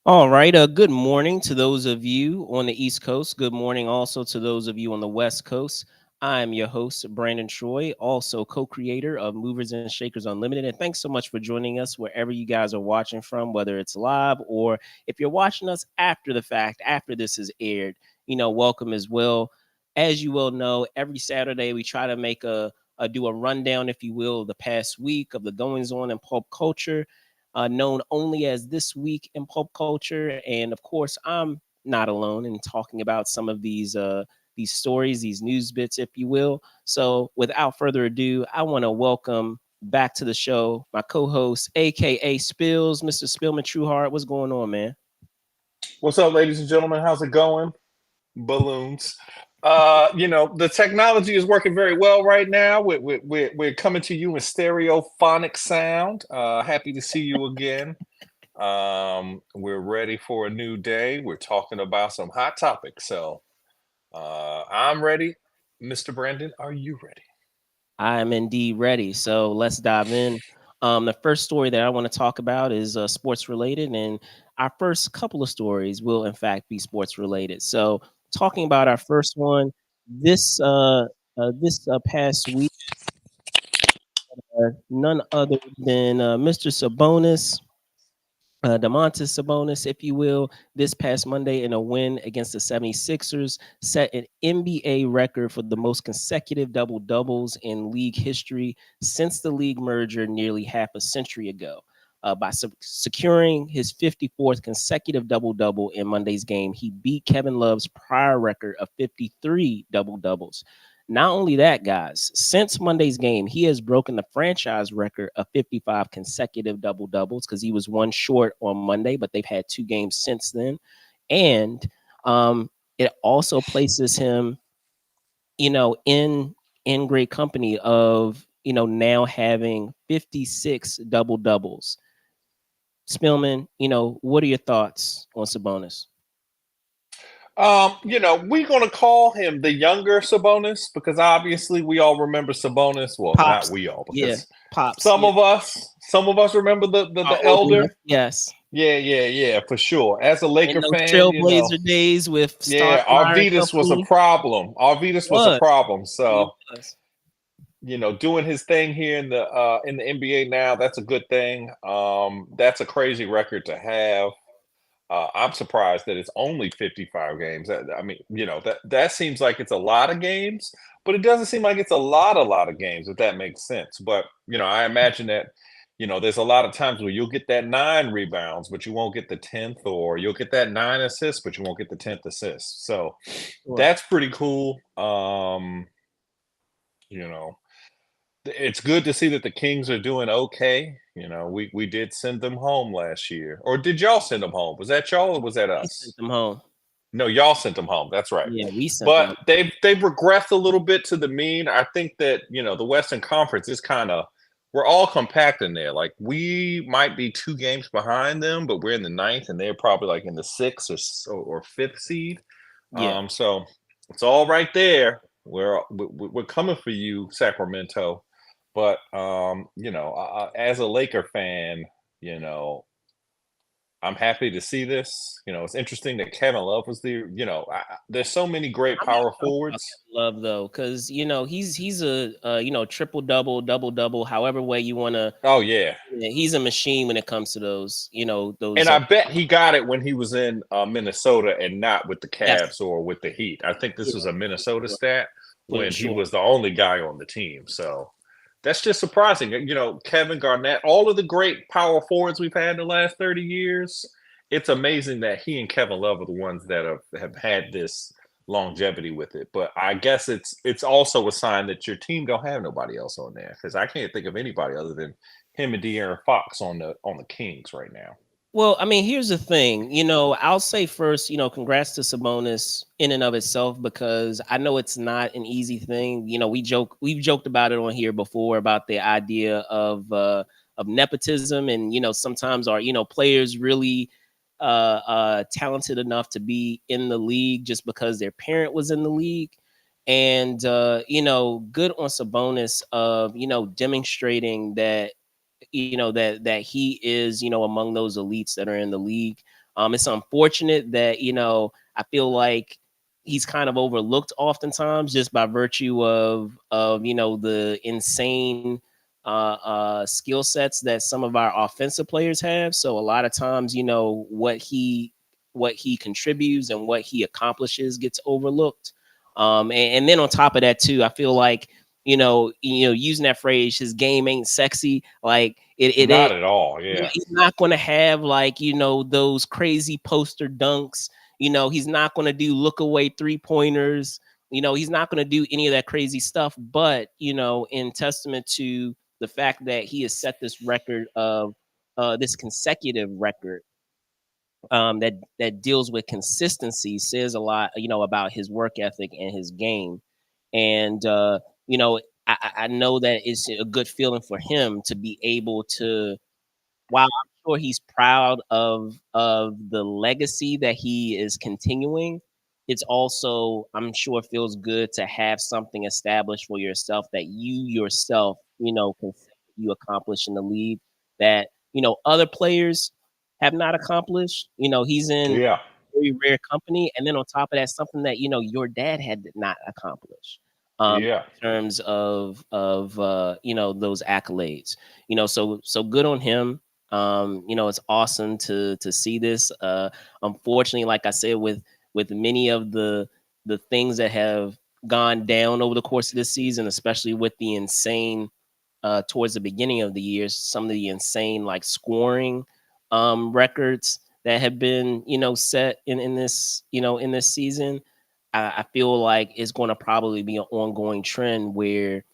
All right. Good morning to those of you on the East Coast. Good morning also to those of you on the West Coast. I'm your host, Brandon Troy, also co creator of Movers and Shakers Unlimited. And thanks so much for joining us wherever you guys are watching from, whether it's live or if you're watching us after the fact, after this is aired, welcome as well. As you will know, every Saturday we try to make do a rundown, if you will, of the past week of the goings on in pulp culture, known only as This Week in Pulp Culture. And of course, I'm not alone in talking about some of these stories, these news bits, if you will. So without further ado, I want to welcome back to the show my co-host, aka Spills, Mr. Spillman Trueheart. What's going on, man? What's up, ladies and gentlemen? How's it going? Balloons. The technology is working very well right now. We're coming to you in stereophonic sound. Happy to see you again. We're ready for a new day. We're talking about some hot topics. So I'm ready. Mr. Brandon, are you ready? I am indeed ready. So let's dive in. The first story that I want to talk about is sports related, and our first couple of stories will, in fact, be sports related. So, talking about our first one, this past week, none other than Mr. Sabonis, Domantas Sabonis, if you will, this past Monday in a win against the 76ers, set an NBA record for the most consecutive double doubles in league history since the league merger nearly half a century ago. By securing his 54th consecutive double double in Monday's game, he beat Kevin Love's prior record of 53 double doubles. Not only that, guys, since Monday's game, he has broken the franchise record of 55 consecutive double doubles because he was one short on Monday, but they've had two games since then. And it also places him, in great company of, now having 56 double doubles. Spillman, what are your thoughts on Sabonis? We're gonna call him the younger Sabonis because obviously we all remember Sabonis. Well, not Pops, we all, yeah, because pops, some yeah, of us, some of us remember the older, elder. yes. Yeah, for sure. As a In Laker those fan, Trailblazer days with yeah, Stoudemire and Arvidas was a company, problem. Arvidas was a was problem. he So, was. doing his thing here in the NBA now, that's a good thing. That's a crazy record to have. I'm surprised that it's only 55 games. I mean, that seems like it's a lot of games, but it doesn't seem like it's a lot of games, if that makes sense. But, I imagine that, there's a lot of times where you'll get that 9 rebounds, but you won't get the 10th, or you'll get that 9 assists, but you won't get the 10th assist. So Sure. that's pretty cool. You know, it's good to see that the Kings are doing okay. We did send them home last year. Or did y'all send them home? Was that y'all or was that We sent us? them home. No, y'all sent them home. That's right. Yeah, we sent them But home. they've regressed a little bit to the mean. I think that, the Western Conference is kind of, we're all compact in there. Like, we might be 2 games behind them, but we're in the ninth and they're probably like in the sixth or fifth seed. Yeah. So it's all right there. We're coming for you, Sacramento. But as a Laker fan, you know, I'm happy to see this. It's interesting that Kevin Love was there. There's so many great I'm not power talking about forwards. Kevin Love though, because he's a triple double, double double, however way you want to. Oh yeah, Yeah, he's a machine when it comes to those. and Those. I bet he got it when he was in Minnesota and not with the Yes. Cavs or with the Heat. I think Yeah, this was a for Minnesota sure. stat For when he sure. was the only guy on the team. So that's just surprising. Kevin Garnett, all of the great power forwards we've had in the last 30 years. It's amazing that he and Kevin Love are the ones that have had this longevity with it. But I guess it's also a sign that your team don't have nobody else on there, because I can't think of anybody other than him and De'Aaron Fox on the Kings right now. Well, I mean, here's the thing. I'll say first, congrats to Sabonis in and of itself because I know it's not an easy thing. We've joked about it on here before about the idea of nepotism, and sometimes are players really talented enough to be in the league just because their parent was in the league, and good on Sabonis of demonstrating that that he is, among those elites that are in the league. It's unfortunate that, I feel like he's kind of overlooked oftentimes just by virtue of the insane skill sets that some of our offensive players have. So a lot of times, what he contributes and what he accomplishes gets overlooked. And then on top of that too, I feel like using that phrase, his game ain't sexy. Like it Not ain't. at all. Yeah. He's not going to have like those crazy poster dunks. He's not going to do look away 3-pointers. He's not going to do any of that crazy stuff. But in testament to the fact that he has set this record of this consecutive record that deals with consistency says a lot, about his work ethic and his game. And you know, I know that it's a good feeling for him to be able to. While I'm sure he's proud of the legacy that he is continuing, it's also, I'm sure, feels good to have something established for yourself that you yourself, can say you accomplish in the league that other players have not accomplished. He's in Yeah. very rare company, and then on top of that, something that your dad had not accomplished. Yeah. In terms of those accolades, so good on him. It's awesome to see this. Unfortunately, like I said, with many of the things that have gone down over the course of this season, especially with the insane towards the beginning of the year, some of the insane like scoring records that have been set in this season. I feel like it's going to probably be an ongoing trend where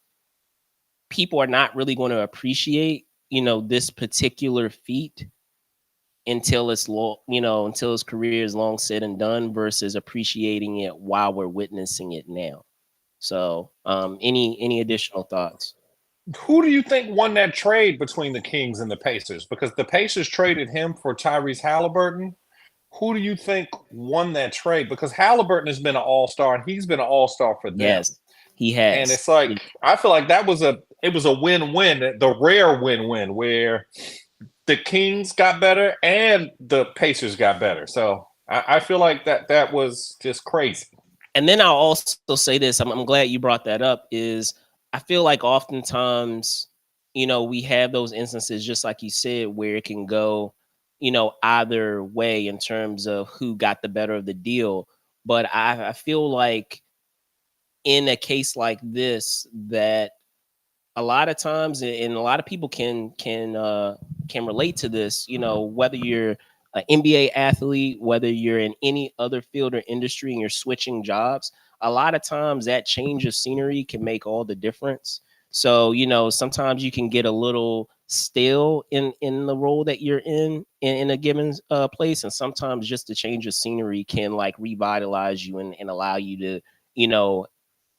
people are not really going to appreciate this particular feat until it's long, until his career is long said and done, versus appreciating it while we're witnessing it now. So, any additional thoughts? Who do you think won that trade between the Kings and the Pacers? Because the Pacers traded him for Tyrese Halliburton. Who do you think won that trade? Because Halliburton has been an all-star and he's been an all-star for them. Yes, he And has. it's like I feel like it was a win-win, the rare win-win where the Kings got better and the Pacers got better. So I feel like that was just crazy. And then I'll also say this. I'm glad you brought that up. Is I feel like oftentimes, we have those instances, just like you said, where it can go, either way in terms of who got the better of the deal. But I feel like in a case like this, that a lot of times, and a lot of people can relate to this, whether you're an NBA athlete, whether you're in any other field or industry and you're switching jobs, a lot of times that change of scenery can make all the difference. So sometimes you can get a little stale in the role that you're in a given place, and sometimes just the change of scenery can like revitalize you and allow you to you know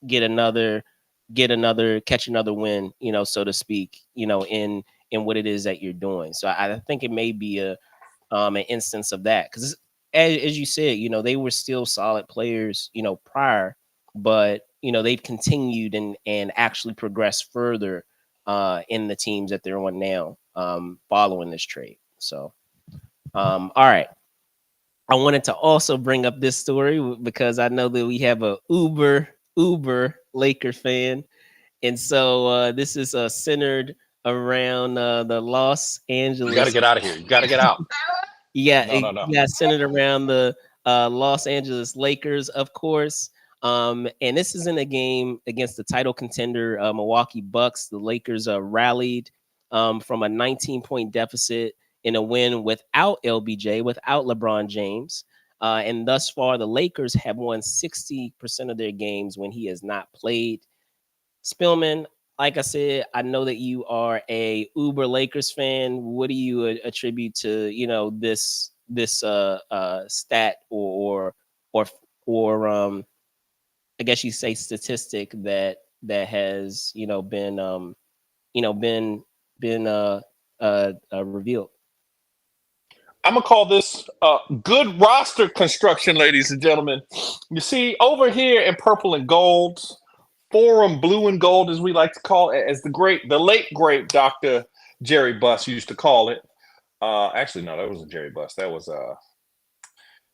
get another catch another win, so to speak, in what it is that you're doing. So I think it may be an instance of that, because as you said, they were still solid players, prior, but they've continued and actually progressed further in the teams that they're on now, following this trade. So all right, I wanted to also bring up this story because I know that we have a uber Laker fan, and so this is centered around the Los You got to Angeles. get out of here. You got to get out. Yeah, No, no, no. yeah, centered around the Los Angeles Lakers, of course. And this is in a game against the title contender Milwaukee Bucks. The Lakers rallied from a 19-point deficit in a win without LBJ, without LeBron James. And thus far, the Lakers have won 60% of their games when he has not played. Spillman, like I said, I know that you are a Uber Lakers fan. What do you attribute to this stat or I guess you say statistic that has you know been been revealed? I'm gonna call this good roster construction, ladies and gentlemen. You see, over here in purple and gold, forum blue and gold, as we like to call it, as the late great Doctor Jerry Buss used to call it. Actually, no, that wasn't Jerry Buss. That was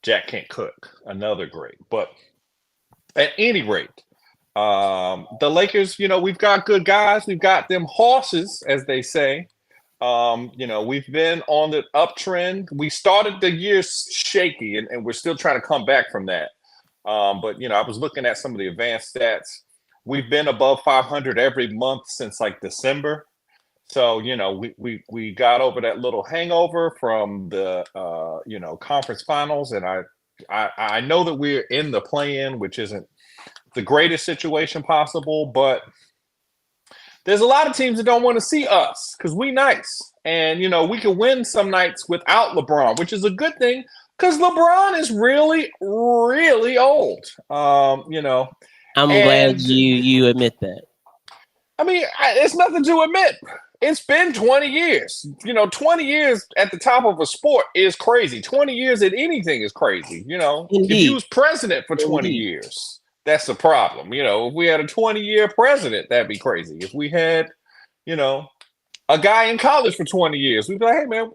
Jack Kent Cook, another great. But at any rate, the Lakers, we've got good guys. We've got them horses, as they say. We've been on the uptrend. We started the year shaky, and we're still trying to come back from that. But I was looking at some of the advanced stats. We've been above 500 every month since like December. So we got over that little hangover from the conference finals, and I know that we're in the play-in, which isn't the greatest situation possible, but there's a lot of teams that don't want to see us because we nice. And we can win some nights without LeBron, which is a good thing because LeBron is really, really old. I'm glad And you admit that. I mean, it's nothing to admit. It's been 20 years. 20 years at the top of a sport is crazy. 20 years at anything is crazy. If you Indeed, was president for 20 indeed. years, that's the problem. If we had a 20-year president, that'd be crazy. If we had, you know, a guy in college for 20 years, we'd be like, hey man,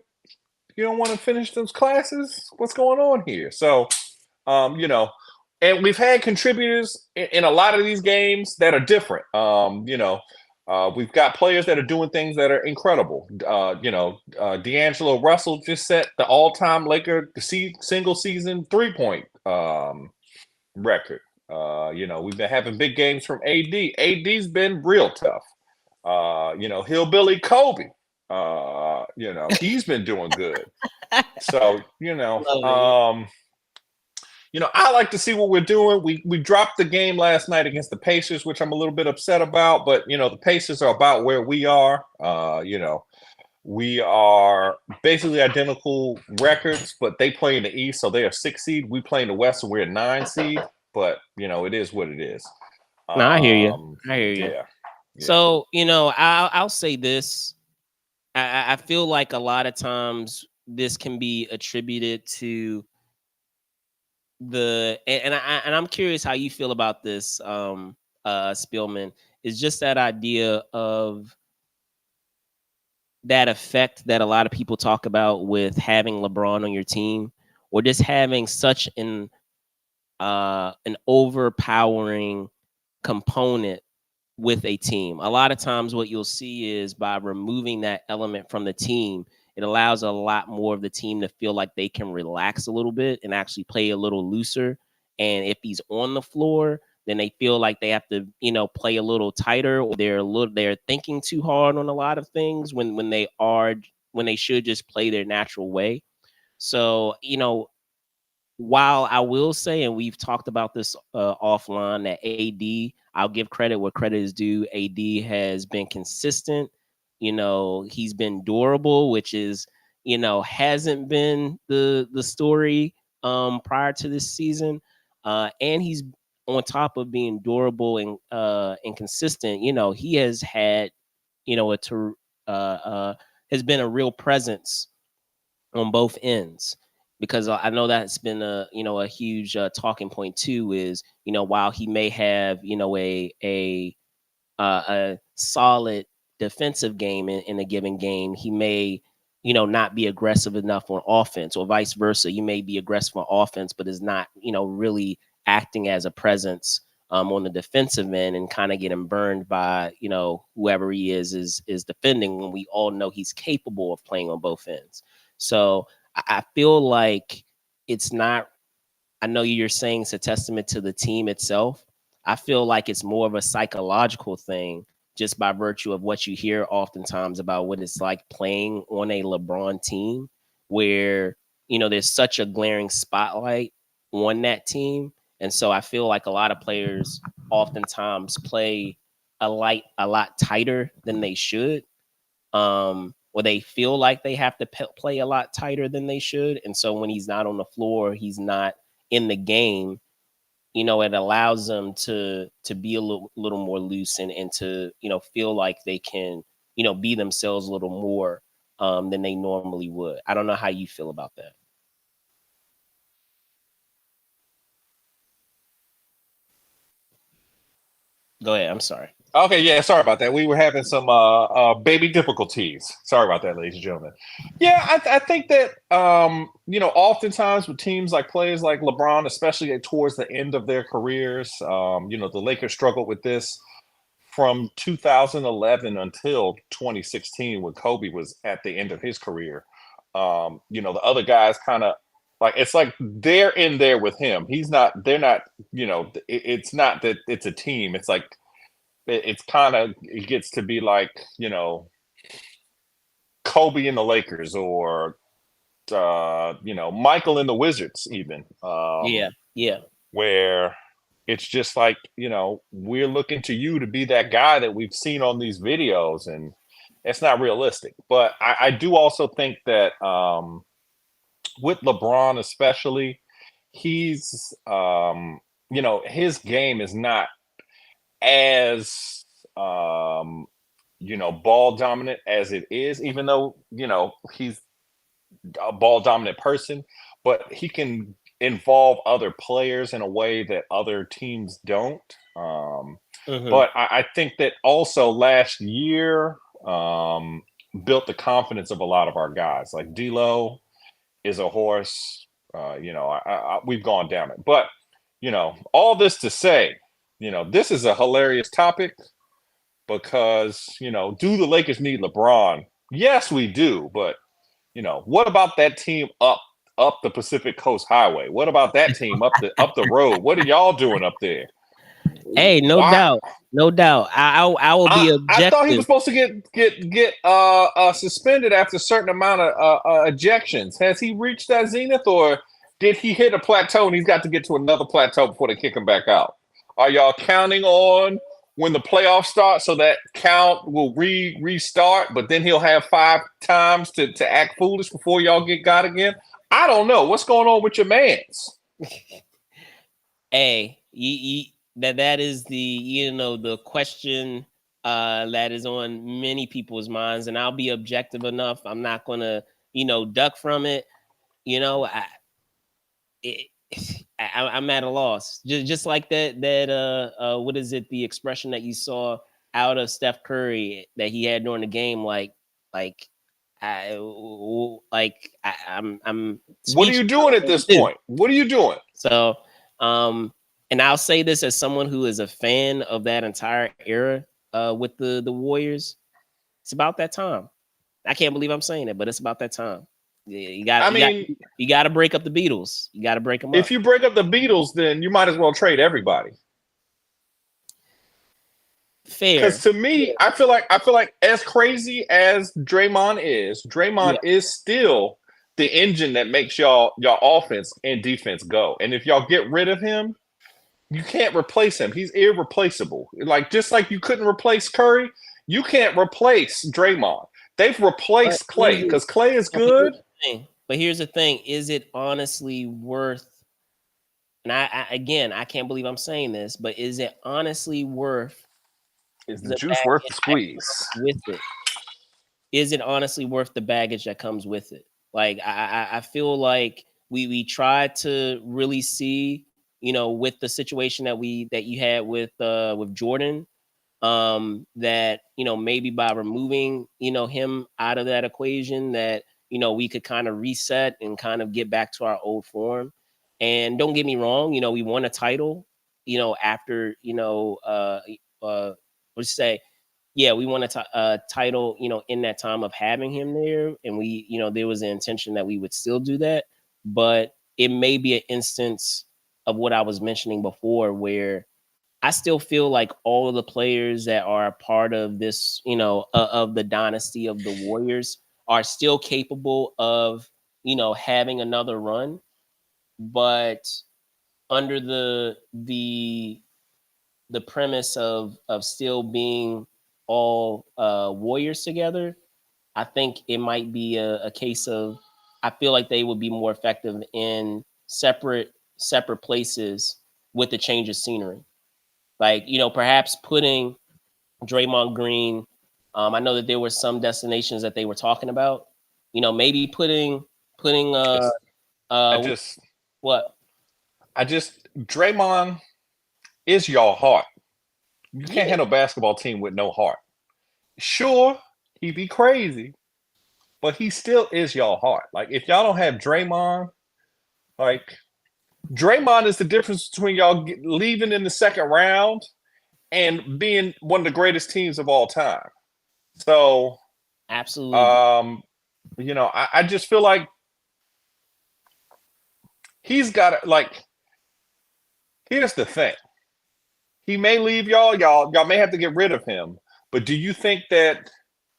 you don't want to finish those classes? What's going on here? So, um, you know, and we've had contributors in a lot of these games that are different. We've got players that are doing things that are incredible. D'Angelo Russell just set the all-time Laker single season 3-point record. We've been having big games from AD. AD's been real tough. Hillbilly Kobe. He's been doing good. So, Love it. I like to see what we're doing. We dropped the game last night against the Pacers, which I'm a little bit upset about. But the Pacers are about where we are. We are basically identical records, but they play in the East, so they are 6 seed. We play in the West, so we're a 9 seed. But it is what it is. No, I hear you. I hear you. Yeah, yeah. So I'll say this. I feel like a lot of times this can be attributed to I'm curious how you feel about this, Spielman, is just that idea of that effect that a lot of people talk about with having LeBron on your team, or just having such an overpowering component with a team. A lot of times what you'll see is by removing that element from the team, it allows a lot more of the team to feel like they can relax a little bit and actually play a little looser. And if he's on the floor, then they feel like they have to, play a little tighter, or they're thinking too hard on a lot of things when they should just play their natural way. So, while I will say, and we've talked about this offline, that AD, I'll give credit where credit is due. AD has been consistent. He's been durable, which is, hasn't been the story prior to this season. And he's on top of being durable and consistent. He has had, a has been a real presence on both ends, because I know that's been a huge talking point too, is while he may have a solid defensive game in a given game, he may not be aggressive enough on offense, or vice versa. You may be aggressive on offense but is not really acting as a presence on the defensive end, and kind of getting burned by whoever he is defending, when we all know he's capable of playing on both ends. So I feel like it's not, I know you're saying it's a testament to the team itself. I feel like it's more of a psychological thing, just by virtue of what you hear oftentimes about what it's like playing on a LeBron team, where, there's such a glaring spotlight on that team. And so I feel like a lot of players oftentimes play a lot tighter than they should, or they feel like they have to play a lot tighter than they should. And so when he's not on the floor, he's not in the game, it allows them to be a little more loose, and to feel like they can be themselves a little more than they normally would. I don't know how you feel about that. Go ahead. I'm sorry. Okay, yeah, sorry about that. We were having some baby difficulties. Sorry about that, ladies and gentlemen. Yeah, I think that oftentimes with teams like players like LeBron, especially towards the end of their careers, the Lakers struggled with this from 2011 until 2016 when Kobe was at the end of his career. The other guys kind of like it's like they're in there with him. He's not. They're not. It's not that it's a team. It's like it's kind of it gets to be like Kobe and the Lakers or Michael and the Wizards even Yeah, yeah. where it's just like we're looking to you to be that guy that we've seen on these videos and it's not realistic. But I do also think that with LeBron especially, he's his game is not as ball dominant as it is, even though, he's a ball dominant person, but he can involve other players in a way that other teams don't. Hmm. But I think that also last year built the confidence of a lot of our guys. Like D'Lo is a horse. We've gone down it, but all this to say, this is a hilarious topic because do the Lakers need LeBron? Yes, we do. But what about that team up the Pacific Coast Highway? What about that team up the road? What are y'all doing up there? Hey, no Why? doubt, no doubt. I will be I thought he objective. was supposed to get suspended after a certain amount of ejections. Has he reached that zenith, or did he hit a plateau and he's got to get to another plateau before they kick him back out? Are y'all counting on when the playoffs start so that count will restart, but then he'll have 5 times to act foolish before y'all get got again? I don't know what's going on with your man's. Hey, that is the question that is on many people's minds, and I'll be objective enough. I'm not gonna duck from it. You know, it, I'm at a loss. Just like that what is it? The expression that you saw out of Steph Curry that he had during the game, like I I'm What are you speechless. I doing don't at know what this to do. point? What are you doing? So, and I'll say this as someone who is a fan of that entire era with the Warriors. It's about that time. I can't believe I'm saying it, but it's about that time. Yeah, I mean, you got to break up the Beatles. You got to break them if up. you break up the Beatles, then you might as well trade everybody. Because Fair. to me, I feel like as crazy as Draymond Yeah. is still the engine that makes y'all offense and defense go. And if y'all get rid of him, you can't replace him. He's irreplaceable. Like just like you couldn't replace Curry, you can't replace Draymond. They've But replaced here's Clay the because Clay is but here's good. the thing. But here's the thing. Is it honestly worth? And again, I can't believe I'm saying this, but is it honestly worth Is the the juice worth the baggage that squeeze? comes with it? Is it honestly worth the baggage that comes with it? Like I feel like we tried to really see, with the situation that you had with Jordan, that maybe by removing him out of that equation, that we could kind of reset and kind of get back to our old form. And don't get me wrong, we won a title, after what you say, yeah, we won a title, in that time of having him there, and there was an intention that we would still do that, but it may be an instance of what I was mentioning before, where I still feel like all of the players that are a part of this, of the dynasty of the Warriors are still capable of, having another run, but under the premise of still being all warriors together, I think it might be a case of, I feel like they would be more effective in separate places with the change of scenery. Like, perhaps putting Draymond Green. I know that there were some destinations that they were talking about. Maybe putting It's, I uh just what? Draymond is y'all heart. You can't Yeah, handle a basketball team with no heart. Sure, he be crazy, but he still is y'all heart. Like if y'all don't have Draymond, like Draymond is the difference between y'all leaving in the second round and being one of the greatest teams of all time. So, absolutely agree. um, I just feel like he's got to like. Here's the thing: he may leave y'all. Y'all may have to get rid of him. But do you think that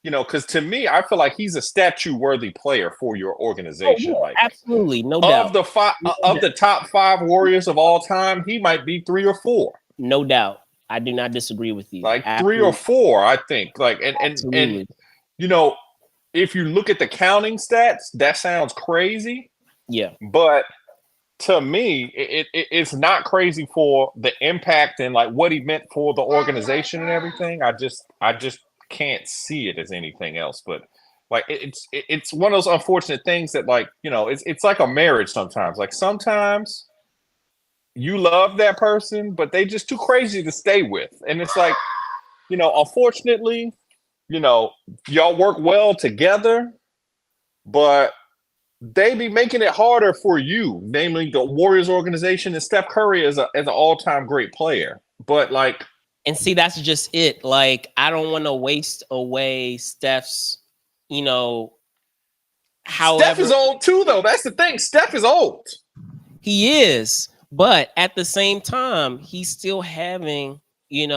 Because to me, I feel like he's a statue-worthy player for your Oh organization. yeah, Like absolutely, no of doubt, the five, no of doubt, the top five Warriors of all time, he might be three or four. no doubt. I do not disagree with you. Like three or Absolutely, four, I think. Like and absolutely. you know, if you look at the counting stats, that sounds crazy, Yeah, but to me, it's not crazy for the impact and like what he meant for the organization and everything. I just can't see it as anything else. But like it's one of those unfortunate things that like it's like a marriage sometimes. Like sometimes you love that person, but they just too crazy to stay with, and it's like unfortunately, you know, y'all work well together, but they be making it harder for you, namely the Warriors organization. And Steph Curry is an all time great player, but like and see, that's just it. Like, I don't want to waste away Steph's, you know, Steph is however old too, though. That's the thing. Steph is old. he is, but at the same time, he's still having,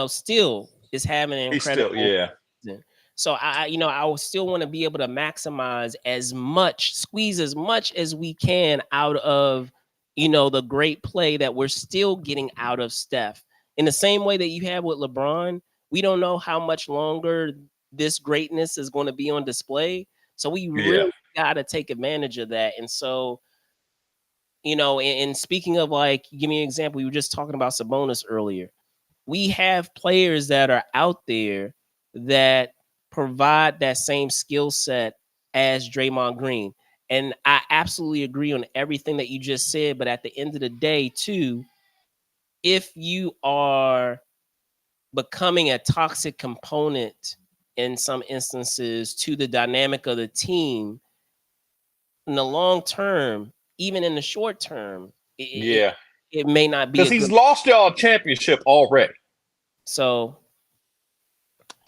still is having an He's still, incredible yeah, season. So I would still want to be able to maximize as much, squeeze as much as we can out of, the great play that we're still getting out of Steph. In the same way that you have with LeBron, we don't know how much longer this greatness is going to be on display. So we yeah, really got to take advantage of that. And so, and speaking of, like, give me an example. We were just talking about Sabonis earlier. We have players that are out there that provide that same skill set as Draymond Green. And I absolutely agree on everything that you just said. But at the end of the day, too, if you are becoming a toxic component in some instances to the dynamic of the team, in the long term, even in the short term, yeah. it may not be Because a he's good. lost y'all a championship already. So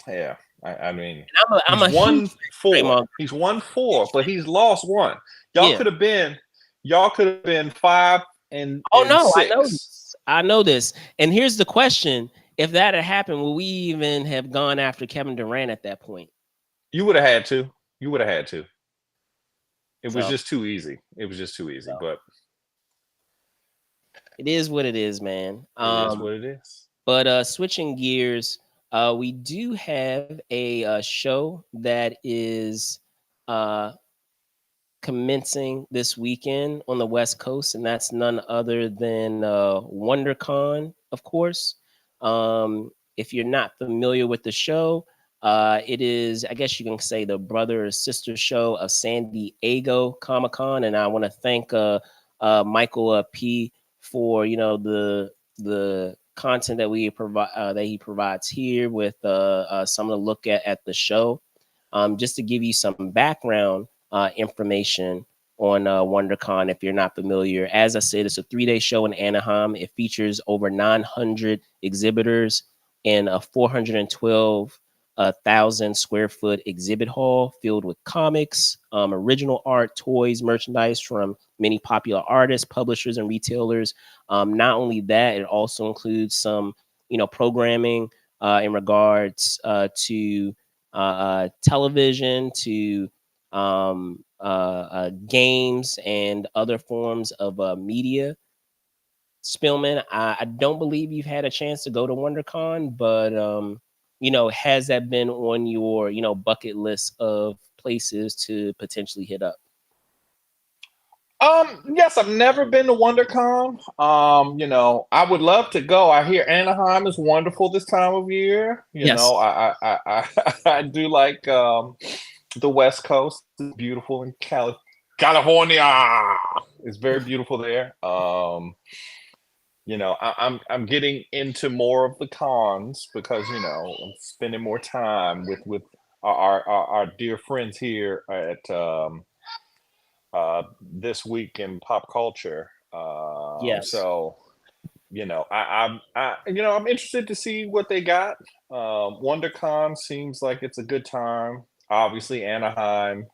Yeah, I mean, I'm he's a huge won fan of four. Draymond. He's won four, but he's lost one. Y'all Yeah. could have been, y'all could have been five Oh and no, I know six. this. I know this. And here's the question: if that had happened, would we even have gone after Kevin Durant at that point? You would have had to. You would have had to. It was So, just too easy. It was just too easy. so But it is what it is, man. it is what it is. But switching gears, we do have a show that is uh commencing this weekend on the West Coast, and that's none other than WonderCon, of course. If you're not familiar with the show, it is, I guess you can say, the brother or sister show of San Diego Comic Con, and I want to thank Michael P for the content that we provide that he provides here with some of the look at the show. Just to give you some background information on WonderCon if you're not familiar. As I said, it's a 3-day show in Anaheim. It features over 900 exhibitors in a 412,000 square foot exhibit hall filled with comics, original art, toys, merchandise from many popular artists, publishers, and retailers. Not only that, it also includes some, programming in regards to television, to games and other forms of media. Spillman, I don't believe you've had a chance to go to WonderCon, but has that been on your bucket list of places to potentially hit up? Yes, I've never been to WonderCon. I would love to go. I hear Anaheim is wonderful this time of year. Yes. I do like the West Coast. It's beautiful in California. It's very beautiful there. I'm getting into more of the cons because I'm spending more time with our dear friends here at this week in pop culture. Yes. So I'm interested to see what they got. WonderCon seems like it's a good time. Obviously, Anaheim,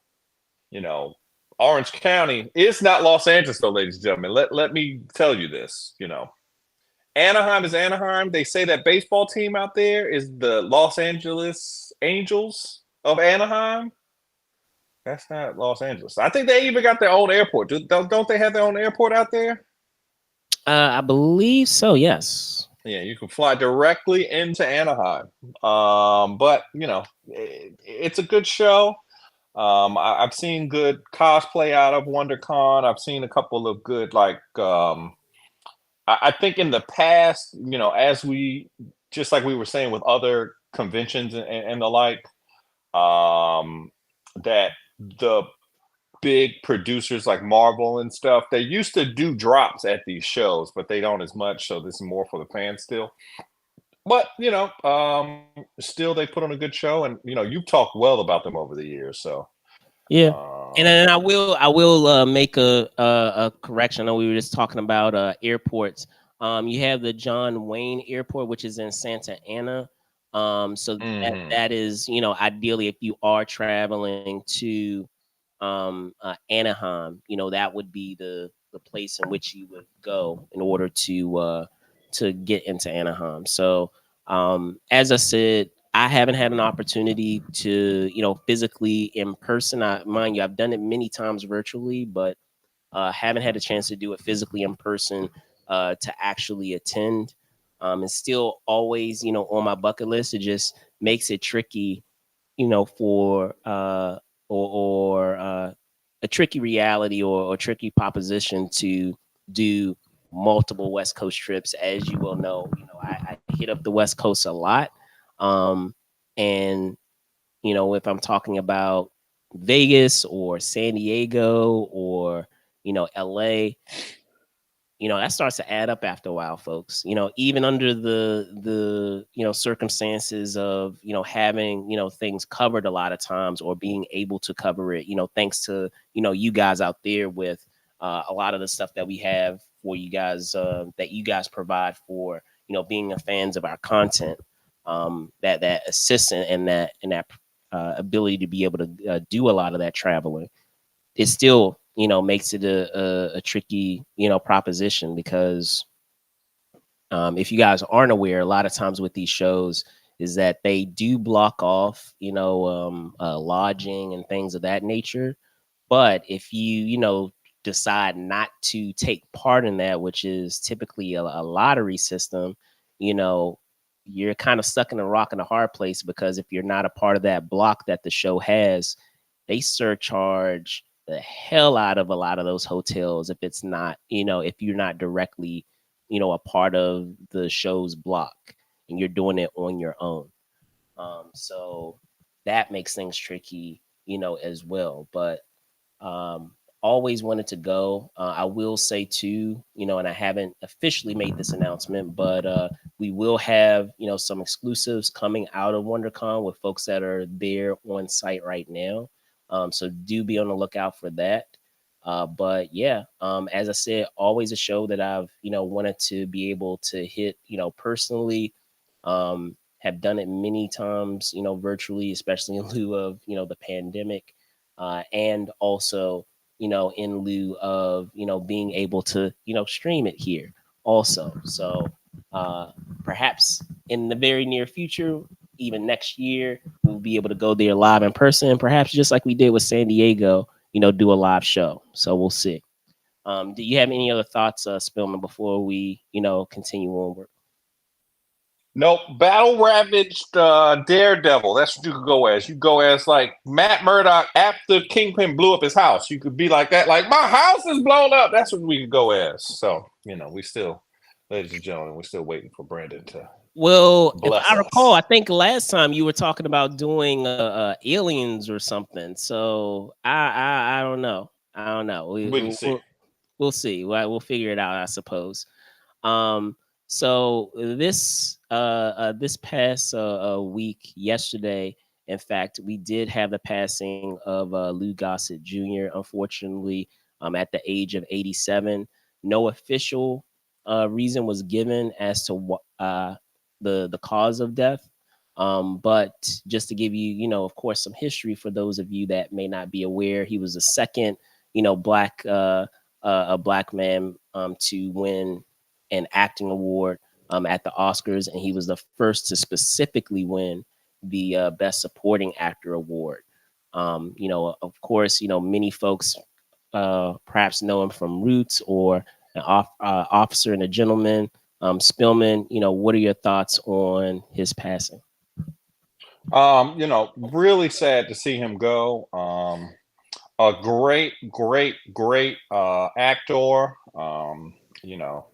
you know, Orange County. It's not Los Angeles, though, ladies and gentlemen. Let me tell you this. Anaheim is Anaheim. They say that baseball team out there is the Los Angeles Angels of Anaheim. That's not Los Angeles. I think they even got their own airport. Don't they have their own airport out there? I believe so. Yes. Yeah, you can fly directly into Anaheim. But it's a good show. I've seen good cosplay out of WonderCon. I've seen a couple of good I think in the past, as we just like we were saying with other conventions and the like, that the big producers like Marvel and stuff, they used to do drops at these shows, but they don't as much. So this is more for the fans still. But still they put on a good show, and you've talked well about them over the years. So Yeah. And um, then I will make a correction. I know we were just talking about airports. You have the John Wayne Airport, which is in Santa Ana. So that mhm. that is, ideally if you are traveling to Anaheim, that would be the place in which you would go in order to get into Anaheim. So as I said, I haven't had an opportunity to, physically in person. Mind you, I've done it many times virtually, but haven't had a chance to do it physically in person to actually attend. It's still always, on my bucket list. It just makes it tricky, for a tricky reality or tricky proposition to do multiple West Coast trips. As you will know, I hit up the West Coast a lot. Um, and if I'm talking about Vegas or San Diego or LA, that starts to add up after a while, folks. Even under the circumstances of having things covered a lot of times or being able to cover it, thanks to you guys out there with a lot of the stuff that we have for you guys, that you guys provide for being a fans of our content, that assistant and that ability to be able to do a lot of that traveling. It still makes it a tricky proposition because if you guys aren't aware, a lot of times with these shows is that they do block off lodging and things of that nature. But if you decide not to take part in that, which is typically a lottery system, you know you're kind of stuck in a rock and a hard place, because if you're not a part of that block that the show has, they surcharge the hell out of a lot of those hotels if it's not, if you're not directly, a part of the show's block and you're doing it on your own. So that makes things tricky, as well. But um, always wanted to go. I will say too, and I haven't officially made this announcement, but we will have some exclusives coming out of WonderCon with folks that are there on site right now. So do be on the lookout for that. But yeah, as I said, always a show that I've wanted to be able to hit personally. Have done it many times virtually, especially in lieu of the pandemic, and also in lieu of being able to stream it here also. So uh perhaps in the very near future, even next year, we'll be able to go there live in person, perhaps just like we did with San Diego, do a live show. So we'll see. Do you have any other thoughts, Spillman, before we continue onward? Nope, battle ravaged Daredevil. That's what you could go as. You go as like Matt Murdock after Kingpin blew up his house. You could be like that, like my house is blown up. That's what we could go as. So we still, ladies and gentlemen, we're still waiting for Brandon to Well, if bless I recall, I us. think last time you were talking about doing aliens or something. So I don't know. I don't know. We can see. We'll see. We'll figure it out, I suppose. Um, so this past week, yesterday, in fact, we did have the passing of Lou Gossett Jr. Unfortunately, at the age of 87. No official reason was given as to what the cause of death. But just to give you, of course, some history for those of you that may not be aware, he was the second, black a black man to win an acting award at the Oscars, and he was the first to specifically win the Best Supporting Actor award. Of course, many folks perhaps know him from Roots or Officer and a Gentleman. Spillman, what are your thoughts on his passing? Really sad to see him go. A great, great, great actor. You know,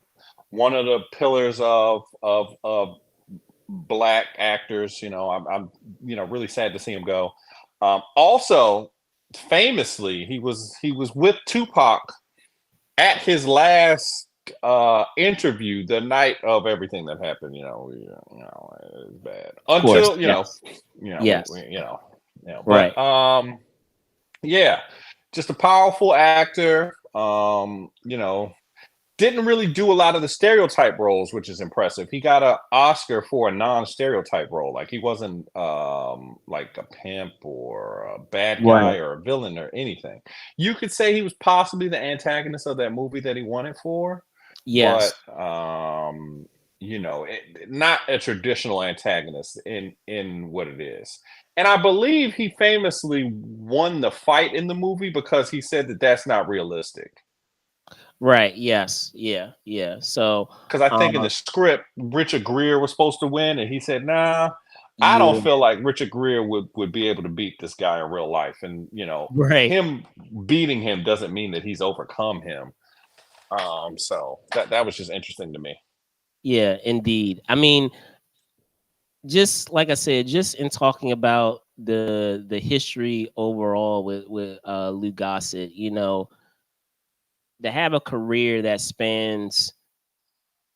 one of the pillars of black actors. I'm really sad to see him go. Also, famously, he was with Tupac at his last interview the night of everything that happened. It was bad Of course, until yes, we yes, but right, yeah, just a powerful actor. Didn't really do a lot of the stereotype roles, which is impressive. He got an Oscar for a non-stereotype role. Like he wasn't like a pimp or a bad guy right, or a villain or anything. You could say he was possibly the antagonist of that movie that he won it for, but yes. not a traditional antagonist in what it is. And I believe he famously won the fight in the movie because he said that that's not realistic. Right. Yes. Yeah. Yeah. So, Because I think in uh, the script, Richard Gere was supposed to win, and he said, "Nah, I don't yeah. feel like Richard Gere would be able to beat this guy in real life." And Right. him beating him doesn't mean that he's overcome him. So that was just interesting to me. Yeah. Indeed. I mean, just like I said, just in talking about the history overall with Lou Gossett, to have a career that spans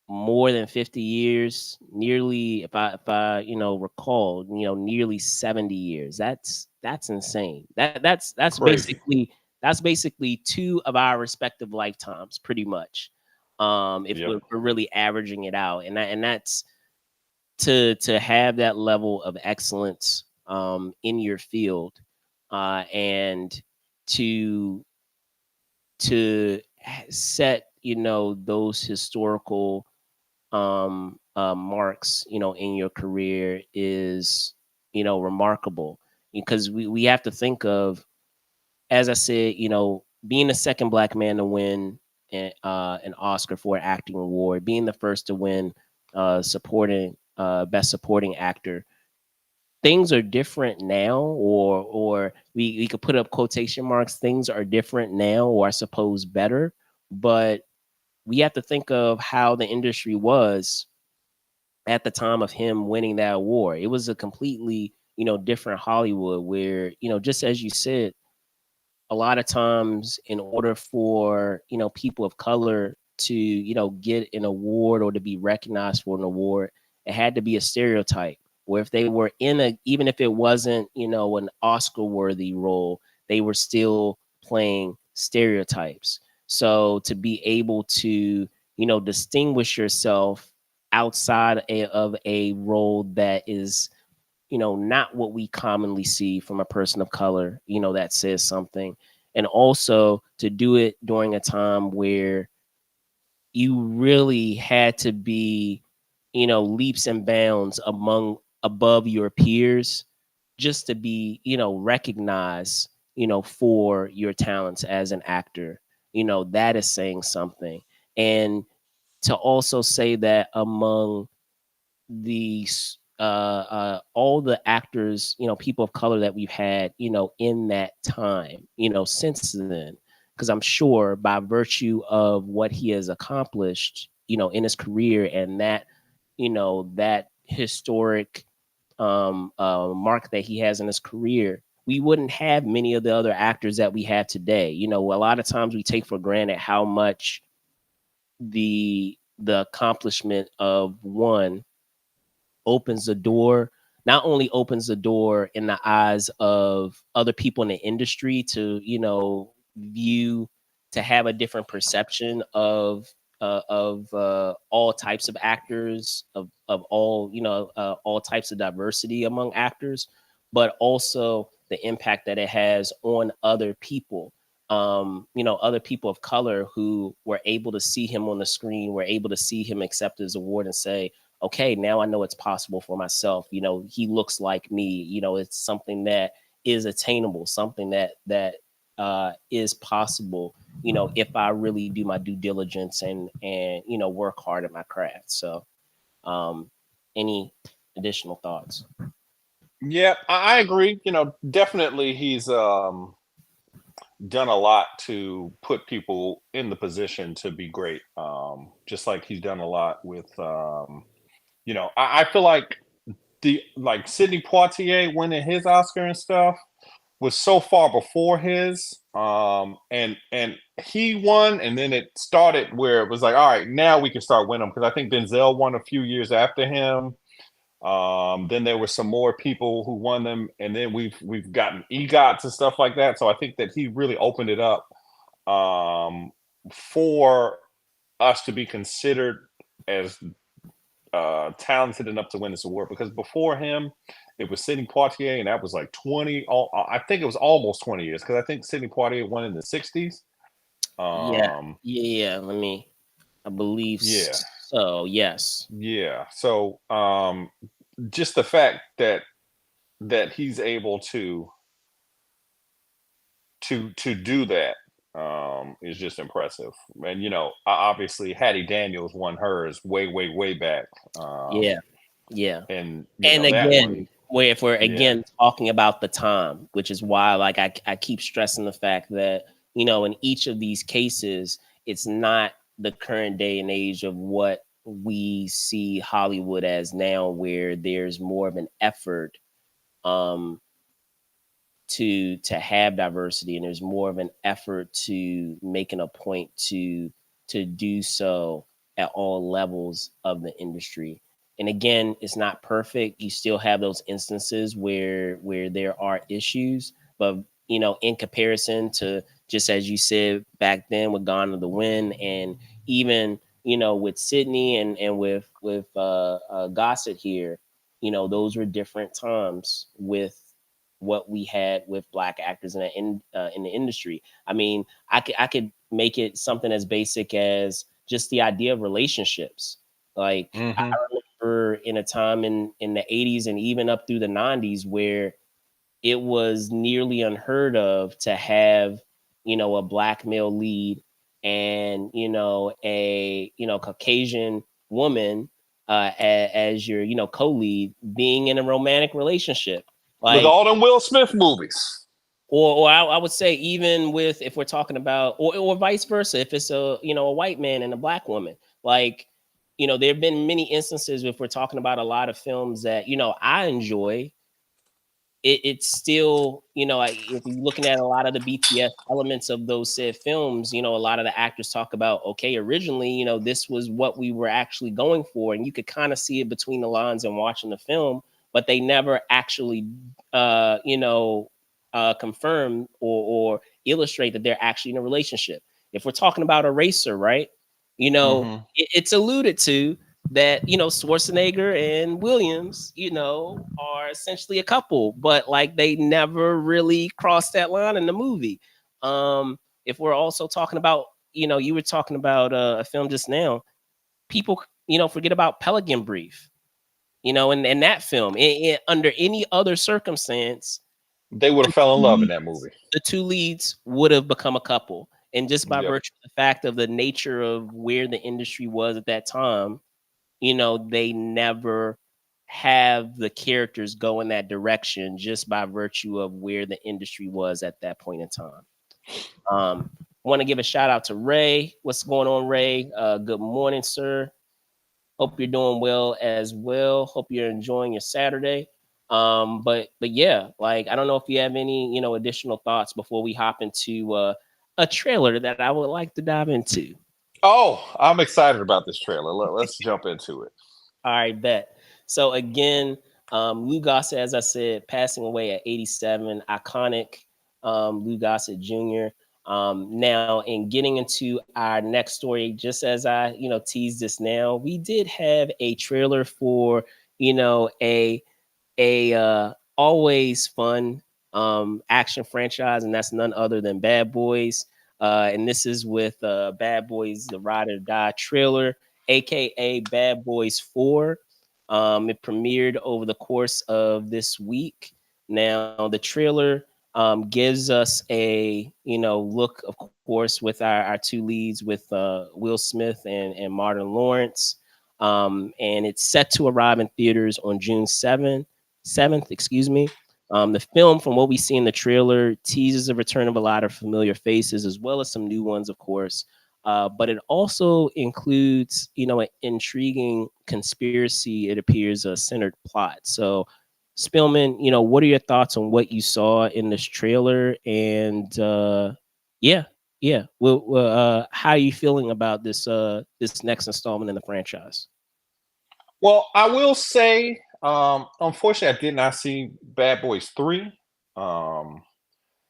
more than 50 years, nearly, if I recall, nearly 70 years. That's insane. Crazy. That's basically two of our respective lifetimes, pretty much. If Yep. we're really averaging it out, and that's to have that level of excellence in your field, and to set those historical marks in your career is remarkable, because we have to think of, as I said, being the second black man to win an Oscar for an acting award, being the first to win supporting best supporting actor. Things are different now, or we could put up quotation marks. Things are different now, or I suppose better, but we have to think of how the industry was at the time of him winning that award. It was a completely, different Hollywood where, just as you said, a lot of times in order for, people of color to, get an award or to be recognized for an award, it had to be a stereotype. Where if they were in a, even if it wasn't, an Oscar worthy role, they were still playing stereotypes. So to be able to, distinguish yourself outside of a role that is, not what we commonly see from a person of color, that says something. And also to do it during a time where you really had to be, leaps and bounds among above your peers, just to be, recognized, for your talents as an actor. That is saying something. And to also say that among the all the actors, people of color that we've had, in that time, since then, because I'm sure by virtue of what he has accomplished, in his career, and that, that historic mark that he has in his career, we wouldn't have many of the other actors that we have today. A lot of times we take for granted how much the the accomplishment of one opens the door, not only opens the door in the eyes of other people in the industry to, view, to have a different perception of all types of actors, of all, all types of diversity among actors, but also the impact that it has on other people, other people of color who were able to see him on the screen, were able to see him accept his award and say, okay, now I know it's possible for myself. He looks like me. It's something that is attainable, something that is possible. If I really do my due diligence and work hard at my craft. So, um, any additional thoughts? Yeah, I agree. Definitely he's done a lot to put people in the position to be great. Just like he's done a lot with I feel like Sidney Poitier winning his Oscar and stuff was so far before his. And he won, and then it started where it was like, all right, now we can start winning, because I think Denzel won a few years after him. Then there were some more people who won them, and then we've gotten EGOTs and stuff like that. So I think that he really opened it up for us to be considered as talented enough to win this award. Because before him, it was Sidney Poitier, and that was like 20. I think it was almost 20 years, because I think Sidney Poitier won in the 60s. Yeah, Um, yeah. I believe yeah, so. Yes. yeah. So just the fact that he's able to do that is just impressive. And obviously Hattie Daniels won hers way back. Yeah. Yeah. And And that one, again, where if we're yeah. again talking about the time, which is why like I keep stressing the fact that, in each of these cases, it's not the current day and age of what we see Hollywood as now, where there's more of an effort um to have diversity, and there's more of an effort to making a point to do so at all levels of the industry. And again, it's not perfect. You still have those instances where there are issues, but in comparison to, just as you said back then with Gone with the Wind, and even with Sydney and with Gossett here, those were different times with what we had with black actors in the industry. I mean, I could make it something as basic as just the idea of relationships. Like I Hmm. remember in a time in the 80s and even up through the 90s where it was nearly unheard of to have, a black male lead and, a, Caucasian woman as your, co-lead, being in a romantic relationship. Look at Like, all them Will Smith movies. or I would say, even with, if we're talking about, or vice versa, if it's a white man and a black woman, like, there have been many instances, if we're talking about a lot of films that I enjoy, it's still, if you're looking at a lot of the BTS elements of those said films, a lot of the actors talk about, okay, originally, this was what we were actually going for. And you could kind of see it between the lines and watching the film, but they never actually, confirm or illustrate that they're actually in a relationship. If we're talking about Eraser, right? Hmm. It's alluded to that Schwarzenegger and Williams, are essentially a couple, but like they never really crossed that line in the movie. If we're also talking about, you were talking about a film just now, people forget about Pelican Brief, and that film, under any other circumstance, They would the have fell in two love in that leads, movie. the two leads would have become a couple. And just by Yep. virtue of the fact of the nature of where the industry was at that time, they never have the characters go in that direction, just by virtue of where the industry was at that point in time. Want to give a shout out to Ray. What's going on, Ray? Good morning, sir. Hope you're doing well as well. Hope you're enjoying your Saturday. But yeah, like, I don't know if you have any additional thoughts before we hop into a trailer that I would like to dive into. Oh, I'm excited about this trailer. Let's jump into it. All right, bet. So again, Lou Gossett, as I said, passing away at 87, iconic Lou Gossett Jr. Now, in getting into our next story, just as I, teased this now, we did have a trailer for, a always fun action franchise, and that's none other than Bad Boys. And this is with Bad Boys: The Ride or Die trailer, aka Bad Boys 4. It premiered over the course of this week. Now, the trailer gives us a look, of course, with our two leads with Will Smith and Martin Lawrence. And it's set to arrive in theaters on June 7th, excuse me. The film, from what we see in the trailer, teases the return of a lot of familiar faces as well as some new ones, of course. But it also includes, an intriguing conspiracy. It appears a centered plot. So, Spillman, what are your thoughts on what you saw in this trailer? And yeah, yeah, how are you feeling about this next installment in the franchise? Well, I will say, unfortunately, I did not see Bad Boys 3. Um,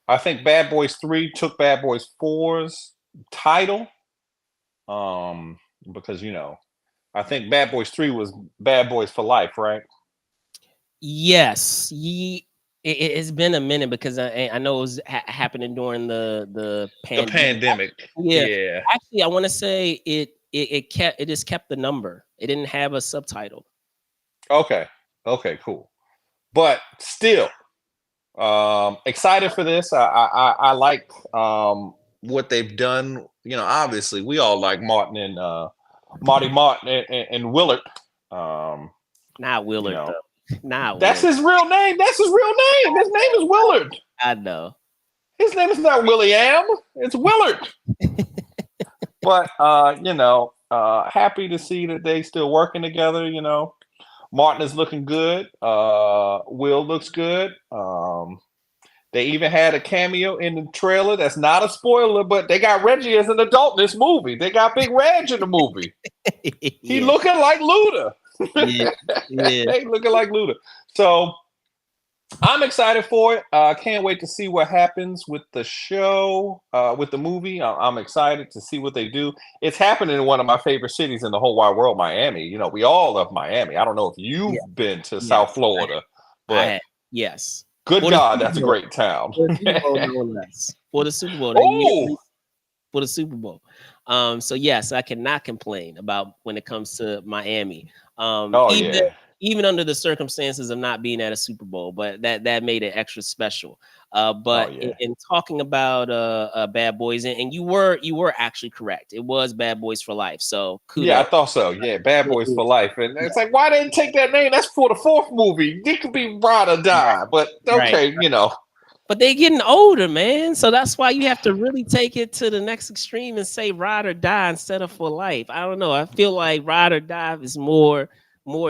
I think Bad Boys 3 took Bad Boys 4's title. Um, because I think Bad Boys 3 was Bad Boys for Life, right? Yes, it's been a minute because I know it was happening during the The pandemic. pandemic. Yeah, Yeah. actually, I want to say it just kept the number. It didn't have a subtitle. Okay. Okay, cool. But still, excited for this. I like what they've done. Obviously we all like Martin and Marty Martin and Willard. Um, Not you Willard know, though. Not that's Willard. his real name. That's his real name. His name is Willard. I know. His name is not William. It's Willard. But happy to see that they still working together. Martin is looking good. Will looks good. They even had a cameo in the trailer. That's not a spoiler, but they got Reggie as an adult in this movie. They got Big Reg in the movie. He Yeah, looking like Luda. yeah, yeah. They looking like Luda. So I'm excited for it. Can't wait to see what happens with the show, with the movie. I'm excited to see what they do. It's happening in one of my favorite cities in the whole wide world, Miami. We all love Miami. I don't know if Yeah, you've been to South yes, Florida, I but had. Yes. good For the God, Super that's a Bowl. great town. For the Super Bowl, no less. For the Super Bowl, Oh, for the Super Bowl. So yes, I cannot complain about when it comes to Miami. oh Even yeah, even under the circumstances of not being at a Super Bowl, but that made it extra special. oh But in, yeah. in talking about Bad Boys, and you were actually correct. It was Bad Boys for Life. So Yeah, I kudos. thought so. Yeah, Bad Yeah, Boys yeah, for Life. And it's like, why didn't take that name? That's for the fourth movie. It could be Ride or Die. But right. okay. But they getting older, man. So that's why you have to really take it to the next extreme and say ride or die instead of for life. I don't know. I feel like ride or die is more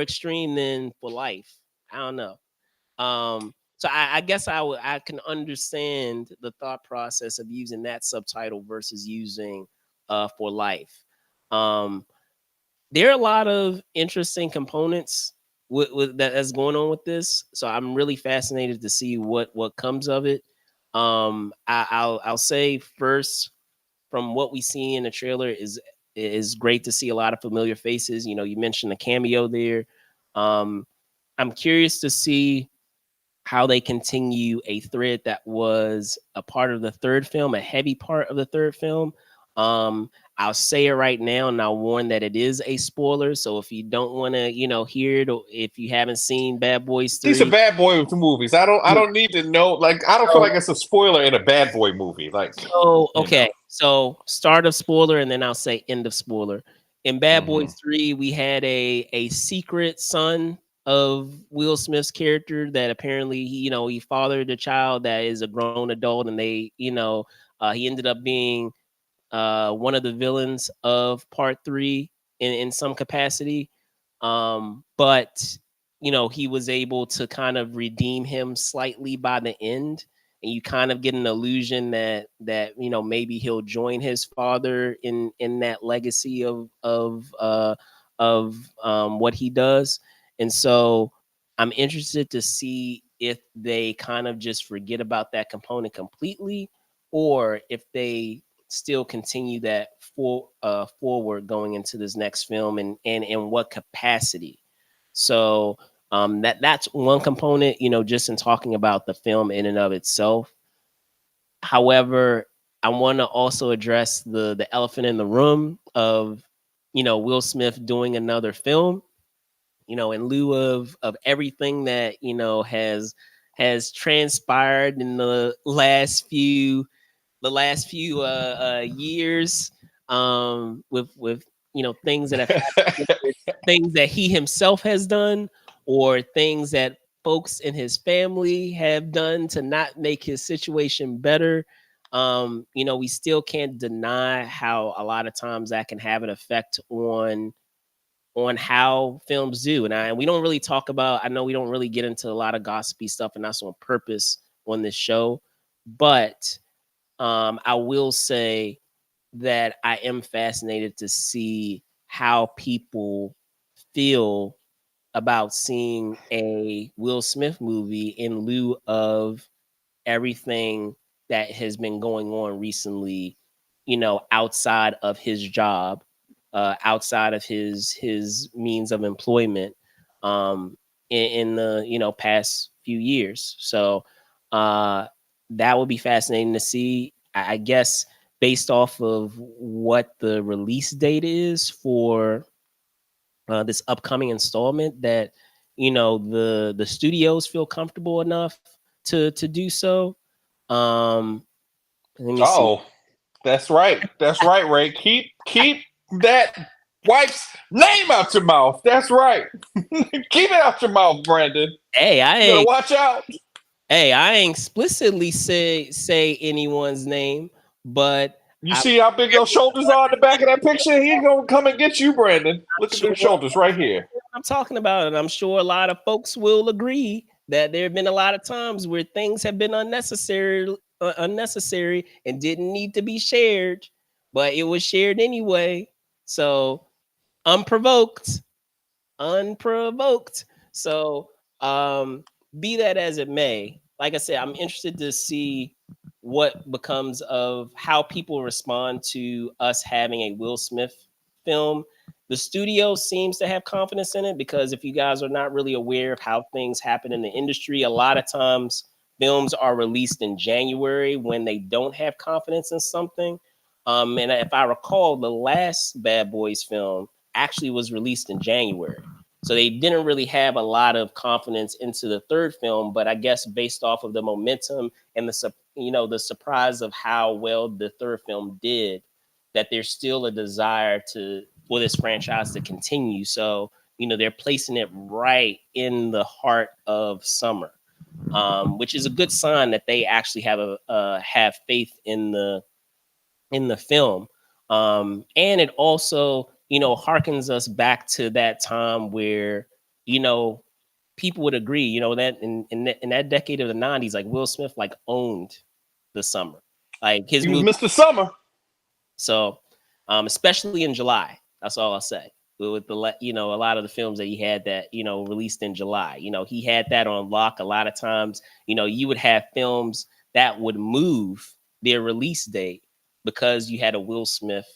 extreme than for life. I don't know. So I guess I can understand the thought process of using that subtitle versus using for life. Um, there are a lot of interesting components with that's going on with this. So I'm really fascinated to see what comes of it. I'll say first, from what we see in the trailer, is great to see a lot of familiar faces. You mentioned the cameo there. Um, I'm curious to see how they continue a thread that was a part of the third film, a heavy part of the third film. Um, I'll say it right now, and I'll warn that it is a spoiler. So if you don't want to, hear it, or if you haven't seen Bad Boys These are 3, Bad Boy movies. I don't need to know. Like, I don't feel so, like it's a spoiler in a Bad Boy movie. Like, you okay, know. so start of spoiler, and then I'll say end of spoiler. In Bad Hmm. Boys 3, we had a secret son of Will Smith's character that apparently he fathered a child that is a grown adult, and he ended up being one of the villains of part three in some capacity. But he was able to kind of redeem him slightly by the end. and you kind of get an illusion that maybe he'll join his father in that legacy of what he does. And so I'm interested to see if they kind of just forget about that component completely, or if they still continue that forward going into this next film, and in what capacity. So that's one component, just in talking about the film in and of itself. However, I want to also address the elephant in the room of Will Smith doing another film, in lieu of everything that has transpired in the last few years, with things that have happened, with things that he himself has done, or things that folks in his family have done to not make his situation better. We still can't deny how a lot of times that can have an effect on how films do. And we don't really talk about, I know we don't really get into a lot of gossipy stuff, and that's on purpose on this show. But I will say that I am fascinated to see how people feel about seeing a Will Smith movie in lieu of everything that has been going on recently, outside of his job, outside of his means of employment, in the past few years. So that would be fascinating to see. I guess based off of what the release date is for this upcoming installment, that the studios feel comfortable enough to do so. um Let me see. Oh, that's right. That's right, Ray. Keep that wife's name out your mouth. That's right. Keep it out your mouth, Brandon. Hey, I You better ain't. watch out. Hey, I ain't explicitly say anyone's name, but You I'm see how big those shoulders are in the back of that picture? He's gonna come and get you, Brandon. Look at sure them shoulders right here. I'm talking about, and I'm sure a lot of folks will agree that there have been a lot of times where things have been unnecessary and didn't need to be shared, but it was shared anyway. So unprovoked, unprovoked. So, be that as it may, like I said, I'm interested to see what becomes of how people respond to us having a Will Smith film. The studio seems to have confidence in it, because if you guys are not really aware of how things happen in the industry, a lot of times films are released in January when they don't have confidence in something. And if I recall, the last Bad Boys film actually was released in January. So they didn't really have a lot of confidence into the third film, but I guess based off of the momentum and the surprise of how well the third film did, that there's still a desire to for this franchise to continue. So they're placing it right in the heart of summer, which is a good sign that they actually have faith in the film. And it also, harkens us back to that time where, you know, people would agree, that in that decade of the 90s, like Will Smith like owned the summer. Like his He was movie. Mr. Summer. So, especially in July, that's all I'll say. With a lot of the films that he had that released in July, he had that on lock. A lot of times, you would have films that would move their release date because you had a Will Smith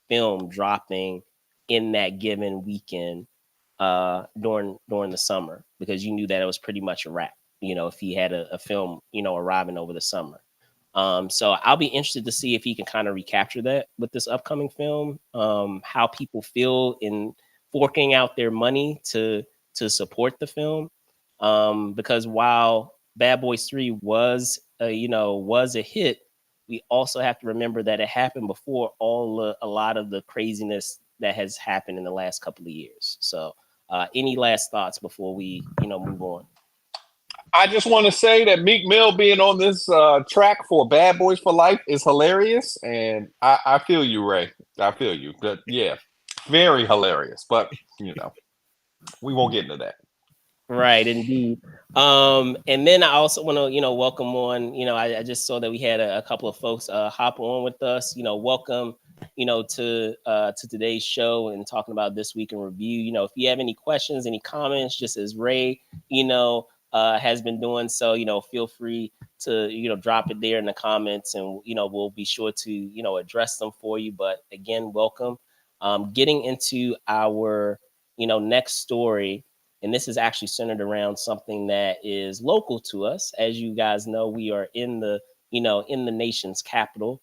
film dropping in that given weekend, during the summer, because you knew that it was pretty much a wrap. If he had a film arriving over the summer. So I'll be interested to see if he can kind of recapture that with this upcoming film. How people feel in forking out their money to support the film, because while Bad Boys 3 was a hit, we also have to remember that it happened before a lot of the craziness that has happened in the last couple of years. So, any last thoughts before we move on? I just want to say that Meek Mill being on this track for Bad Boys for Life is hilarious, and I feel you, Ray. I feel you. But yeah, very hilarious. But we won't get into that. Right, indeed. And then I also want to, welcome on. I just saw that we had a couple of folks hop on with us. Welcome, to today's show and talking about this week in review. If you have any questions, any comments, just as Ray, has been doing so, feel free to, drop it there in the comments, and we'll be sure to, address them for you. But again, welcome. Getting into our, next story, and this is actually centered around something that is local to us. As you guys know, we are in the in the nation's capital.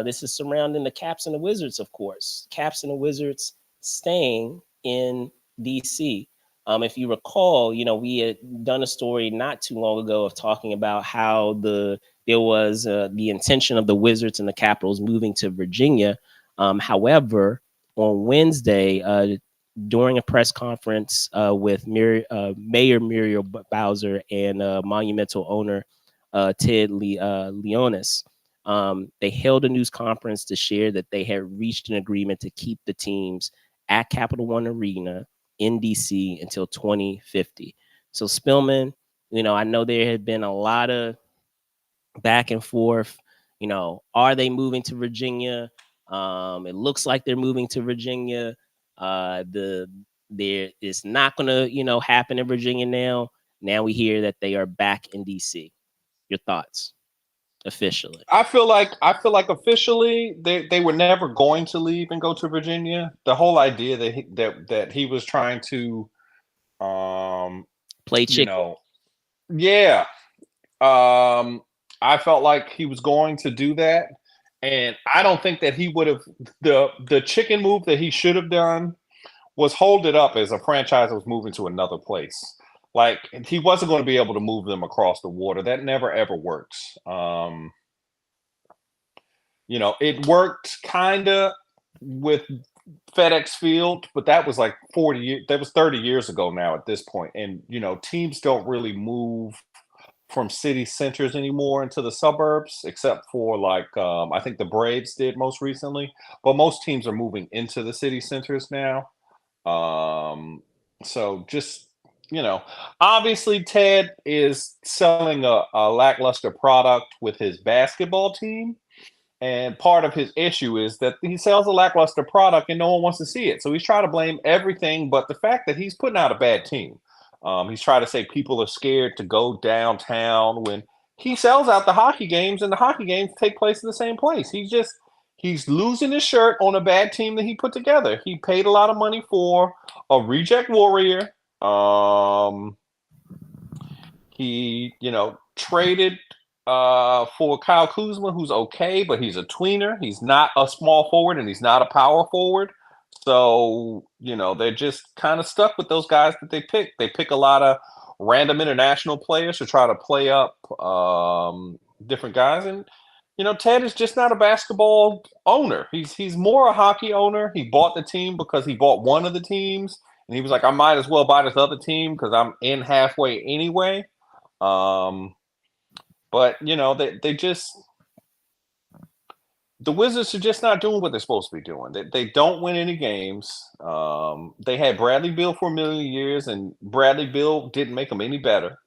This is surrounding the Caps and the Wizards, of course. Caps and the Wizards staying in DC. If you recall, we had done a story not too long ago of talking about how there was the intention of the Wizards and the Capitals moving to Virginia. However, on Wednesday, during a press conference with Mayor Muriel Bowser and Monumental owner Leonis. They held a news conference to share that they had reached an agreement to keep the teams at Capital One Arena in DC until 2050. So Spillman, I know there had been a lot of back and forth. Are they moving to Virginia? It looks like they're moving to Virginia. There is not going to happen in Virginia now. Now we hear that they are back in DC. Your thoughts officially? I feel like officially they were never going to leave and go to Virginia. The whole idea that he was trying to um Play you chicken. know yeah, um I felt like he was going to do that, and I don't think that he would have. The chicken move that he should have done was hold it up as a franchise that was moving to another place. Like, he wasn't going to be able to move them across the water. That never ever works. It worked kind of with FedEx Field, but that was like 40 years, that was 30 years ago now at this point. And teams don't really move from city centers anymore into the suburbs, except for like I think the Braves did most recently. But most teams are moving into the city centers now. Um, so just you know, obviously Ted is selling a lackluster product with his basketball team, and part of his issue is that he sells a lackluster product and no one wants to see it. So he's trying to blame everything but the fact that he's putting out a bad team. He's trying to say people are scared to go downtown when he sells out the hockey games, and the hockey games take place in the same place. He's losing his shirt on a bad team that he put together. He paid a lot of money for a reject warrior. Um, he traded for Kyle Kuzma, who's okay, but he's a tweener. He's not a small forward and he's not a power forward. So they're just kind of stuck with those guys that they pick. They pick a lot of random international players to try to play up different guys. And Ted is just not a basketball owner. He's more a hockey owner. He bought the team because he bought one of the teams, and he was like, I might as well buy this other team because I'm in halfway anyway. Um, but they just the Wizards are just not doing what they're supposed to be doing. They don't win any games. They had Bradley Beal for a million years, and Bradley Beal didn't make them any better.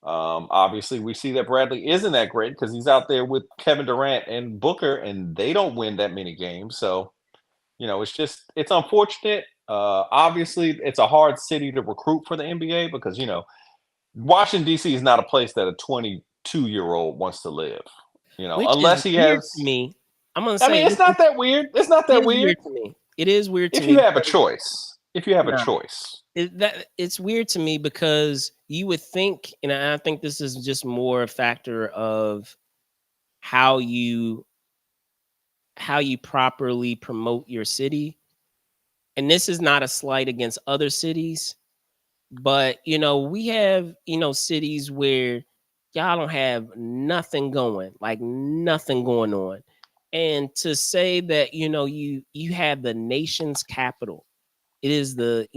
Obviously, we see that Bradley isn't that great because he's out there with Kevin Durant and Booker, and they don't win that many games. So it's unfortunate. Obviously, it's a hard city to recruit for the NBA because Washington D.C. is not a place that a 22-year-old wants to live. Which is Unless he weird to has. me. I'm gonna I say mean, it's not that weird. It's not it that is weird weird to me. It is weird to if me you have a because choice. If you have a nah, choice. it's weird to me because you would think, and I think this is just more a factor of how you how you properly promote your city. And this is not a slight against other cities, but we have cities where y'all don't have nothing going, like nothing going on. And to say that you have the nation's capital, it is the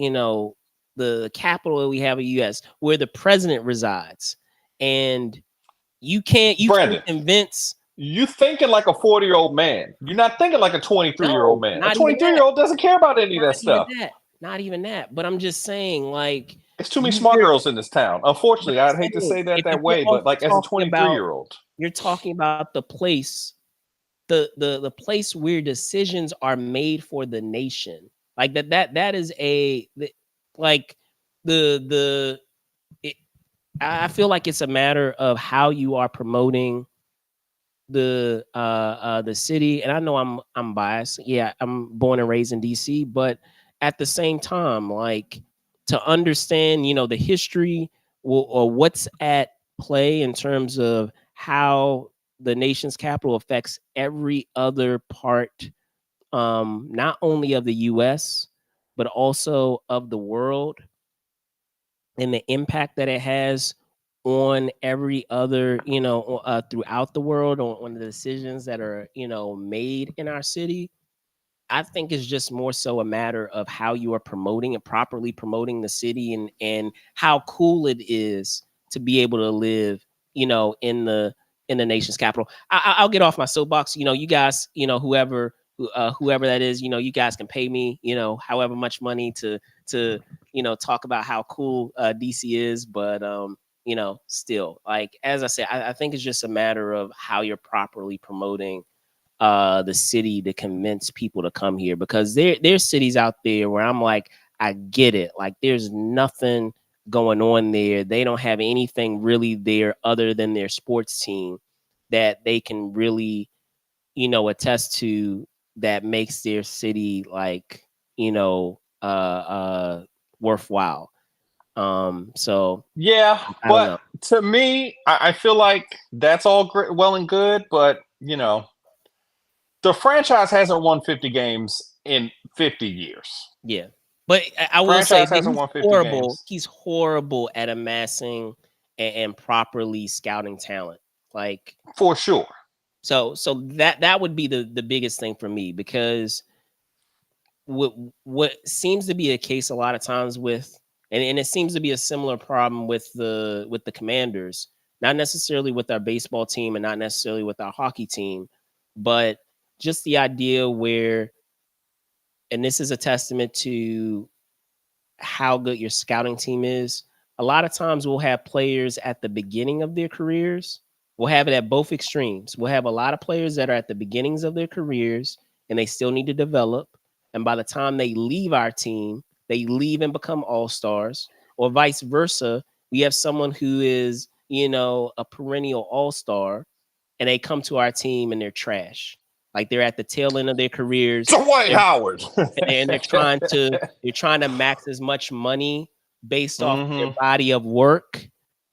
capital that we have in US where the president resides, and you can't Brandon, convince. you thinking like a 40-year-old man. You're not thinking like a 23-year-old No, man. A not even that. 23-year-old doesn't care about any of Not that even stuff. that. not even that. But I'm just saying, like, It's too many smart you're, girls in this town. but Unfortunately, I'm I'd hate to saying, say that if that you're way, but also like as a talking about, 23-year-old, you're talking about the place, the place where decisions are made for the nation, like that is like the it, I feel like it's a matter of how you are promoting the city. And I know I'm biased. Yeah, I'm born and raised in DC, but at the same time, like, to understand, the history, or what's at play in terms of how the nation's capital affects every other part, not only of the US, but also of the world, and the impact that it has on every other, throughout the world, on the decisions that are, made in our city. I think it's just more so a matter of how you are promoting and properly promoting the city, and how cool it is to be able to live, in the nation's capital. I'll get off my soapbox. You guys, whoever that is, you guys can pay me, however much money to talk about how cool DC is, but still, like, as I said, I think it's just a matter of how you're properly promoting the city to convince people to come here, because there's cities out there where I'm like, I get it, like, there's nothing going on there, they don't have anything really there other than their sports team that they can really, attest to, that makes their city, like, worthwhile. So yeah. I don't But know. to me, I feel like that's all great, well and good, but the franchise hasn't won 50 games in 50 years. Yeah. But I will say Franchise that hasn't he's won 50 horrible. games He's horrible at amassing and properly scouting talent. Like, for sure. so that would be the biggest thing for me, because what what seems to be a case a lot of times with, and it seems to be a similar problem with the Commanders, not necessarily with our baseball team and not necessarily with our hockey team, but just the idea where, and this is a testament to how good your scouting team is. A lot of times we'll have players at the beginning of their careers. We'll have it at both extremes. We'll have a lot of players that are at the beginnings of their careers and they still need to develop. And by the time they leave our team, they leave and become all-stars, or vice versa. We have someone who is, a perennial all-star, and they come to our team and they're trash. Like, they're at the tail end of their careers. Dwight They're Howard. and they're trying to max as much money based off of their Hmm. body of work,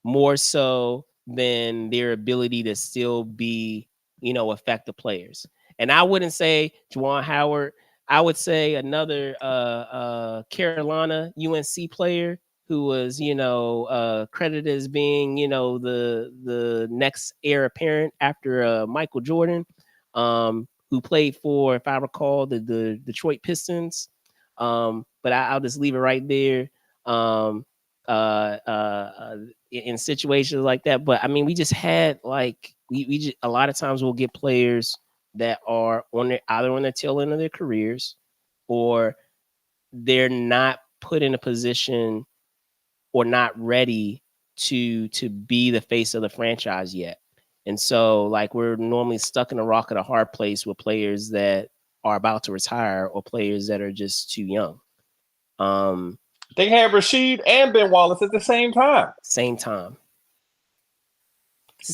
more so than their ability to still be, effective players. And I wouldn't say Juwan Howard. I would say another Carolina UNC player who was, credited as being, the next heir apparent after Michael Jordan, who played for, if I recall, the Detroit Pistons. But I'll just leave it right there. Um, in situations like that. But I mean, we just had, like, we just, a lot of times we'll get players that are on their, either on the tail end of their careers, or they're not put in a position, or not ready to be the face of the franchise yet. And so, like, we're normally stuck in a rock at a hard place with players that are about to retire, or players that are just too young. Um, They had Rashid and Ben Wallace at the same time. same time,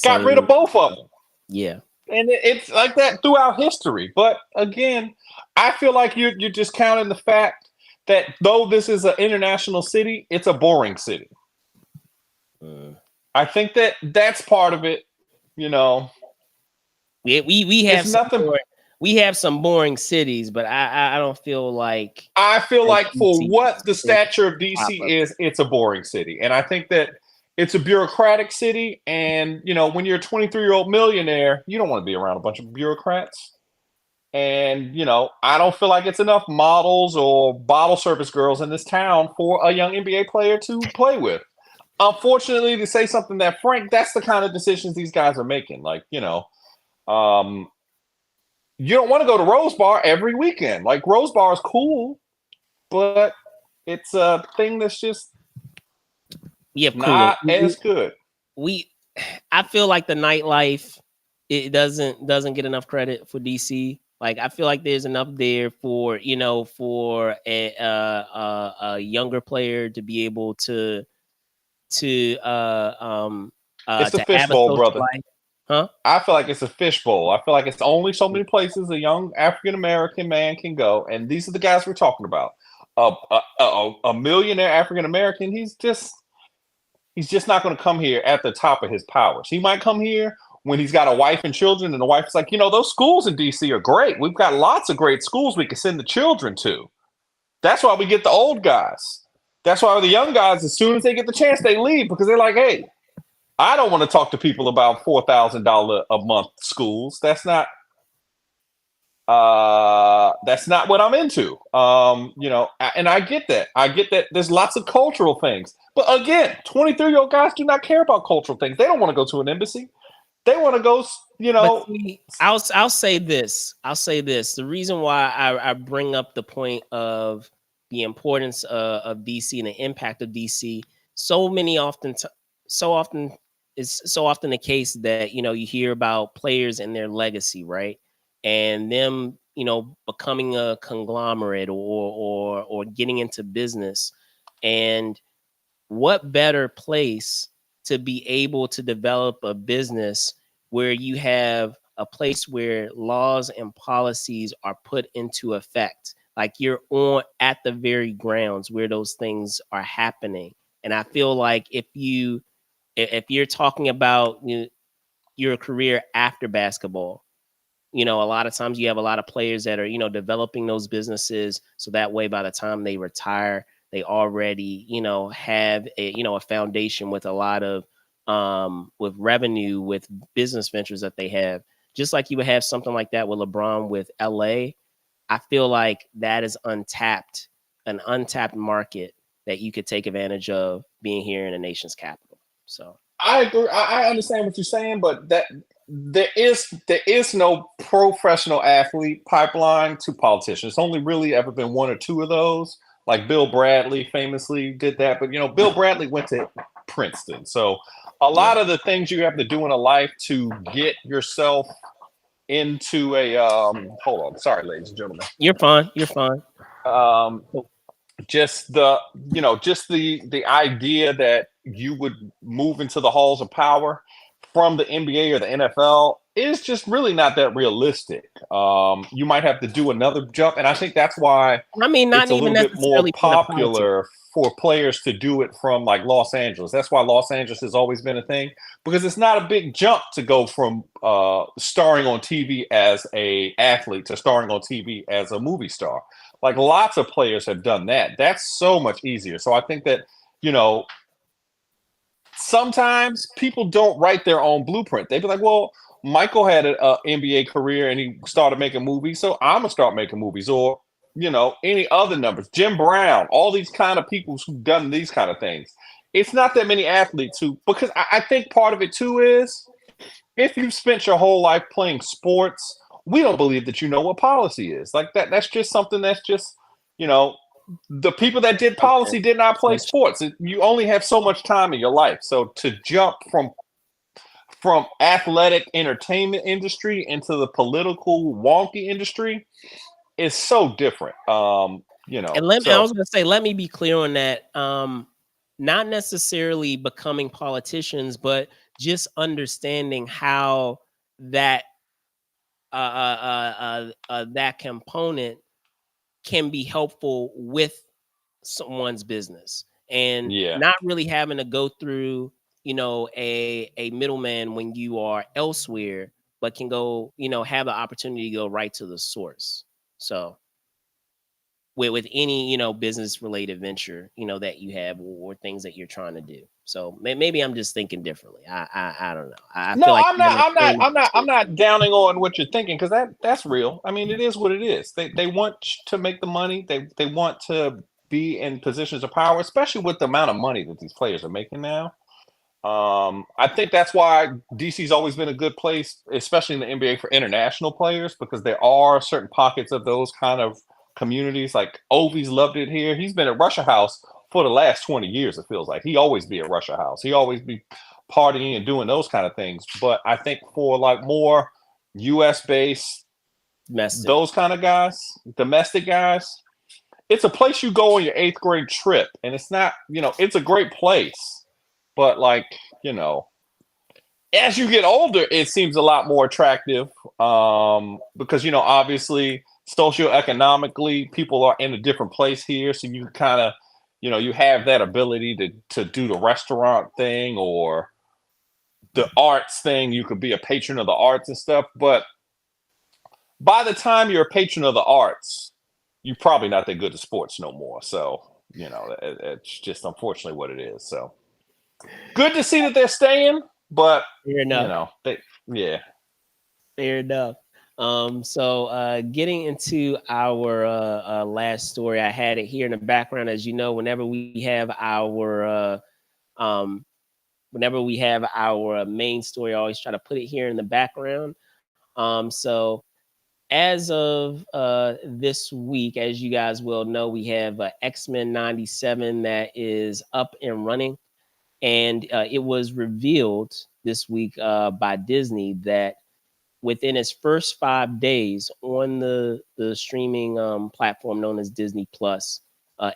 Got rid of same, both of them. yeah, And it's like that throughout history. But again, I feel like you're discounting the fact that though this is an international city, it's a boring city. mm. I think that that's part of it. You know, We it's have some nothing. boring cities, but I don't feel like I feel like for DC what the is stature of top DC of it. is, it's a boring city. And I think that it's a bureaucratic city. And, when you're a 23-year-old millionaire, you don't want to be around a bunch of bureaucrats. And, I don't feel like it's enough models or bottle service girls in this town for a young NBA player to play with. Unfortunately, to say something that frank, that's the kind of decisions these guys are making. Like, um, you don't want to go to Rose Bar every weekend. Like, Rose Bar is cool, but It's a thing that's just Yeah, cool. not as good. We I feel like the nightlife, it doesn't get enough credit for DC. Like I feel like there's enough there for for a younger player to be able to It's a to have a fishbowl, social brother. life, huh? I feel like it's a fishbowl. I feel like it's only so many places a young African American man can go, and these are the guys we're talking about. A millionaire African American, he's just not going to come here at the top of his powers. He might come here when he's got a wife and children, and the wife's like, those schools in DC are great. We've got lots of great schools we can send the children to. That's why we get the old guys. That's why the young guys, as soon as they get the chance, they leave because they're like, hey, I don't want to talk to people about $4,000 a month schools. That's not what I'm into. And I get that. I get that there's lots of cultural things. But again, 23-year-old guys do not care about cultural things. They don't want to go to an embassy. They want to go, But see, I'll say this. I'll say this. The reason why I bring up the point of the importance of DC and the impact of DC, so many often, so often is so often the case that you hear about players and their legacy, right? And them, becoming a conglomerate or getting into business, and what better place to be able to develop a business where you have a place where laws and policies are put into effect, like you're on at the very grounds where those things are happening. And I feel like if you're talking about your career after basketball, a lot of times you have a lot of players that are, developing those businesses. So that way, by the time they retire, they already, have a foundation with a lot of, with revenue, with business ventures that they have. Just like you would have something like that with LeBron with LA. I feel like that is an untapped market that you could take advantage of being here in the nation's capital. So I agree. I understand what you're saying, but that there is no professional athlete pipeline to politicians. It's only really ever been one or two of those. Like Bill Bradley famously did that, but Bill Bradley went to Princeton, so a yeah, lot of the things you have to do in a life to get yourself into a hold on, sorry, ladies and gentlemen. you're fine. You're fine. Um, just the idea that you would move into the halls of power from the NBA or the NFL is just really not that realistic. You might have to do another jump, and I think that's why I mean, not it's a even little bit more necessarily being a politician. popular for players to do it from like Los Angeles. That's why Los Angeles has always been a thing because it's not a big jump to go from starring on TV as a athlete to starring on TV as a movie star. Like lots of players have done that. That's so much easier. So I think that, you know, sometimes people don't write their own blueprint. They'd be like, well, Michael had an NBA career and he started making movies, so I'm gonna start making movies. Or, any other numbers. Jim Brown, all these kind of people who've done these kind of things. It's not that many athletes who, because I think part of it too is if you've spent your whole life playing sports, we don't believe that you know what policy is. Like that's just something that's just, you know, the people that did policy did not play Such sports. You only have so much time in your life. So to jump from athletic entertainment industry into the political wonky industry is so different. And I So was gonna say, let me be clear on that. Not necessarily becoming politicians, but just understanding how that that component can be helpful with someone's business, and yeah. not really having to go through a middleman when you are elsewhere, but can go have the opportunity to go right to the source. So with any business related venture that you have, or things that you're trying to do. So maybe I'm just thinking differently. I don't know. I No, feel like I'm not. having I'm not. experience I'm not. I'm not downing on what you're thinking because that's real. I mean, it is what it is. They want to make the money. They want to be in positions of power, especially with the amount of money that these players are making now. I think that's why DC's always been a good place, especially in the NBA for international players, because there are certain pockets of those kind of communities. Like Ovi's loved it here. He's been at Russia House for the last 20 years. It feels like he always be at Russia House. He always be partying and doing those kind of things. But I think for like more U.S. based, Domestic. those kind of guys, domestic guys, it's a place you go on your eighth grade trip, and it's not, it's a great place, but like, you know, as you get older, it seems a lot more attractive, because obviously, socioeconomically, people are in a different place here, so you kind of, you have that ability to do the restaurant thing or the arts thing. You could be a patron of the arts and stuff, but by the time you're a patron of the arts, you're probably not that good at sports no more. So, it's just unfortunately what it is. So good to see that they're staying, but Fair enough. they, yeah. Fair enough. So getting into our last story, I had it here in the background. As you know, um, whenever we have our main story, I always try to put it here in the background. So as of this week, as you guys will know, we have X-Men 97 that is up and running. And it was revealed this week by Disney that within its first 5 days on the streaming platform known as Disney Plus,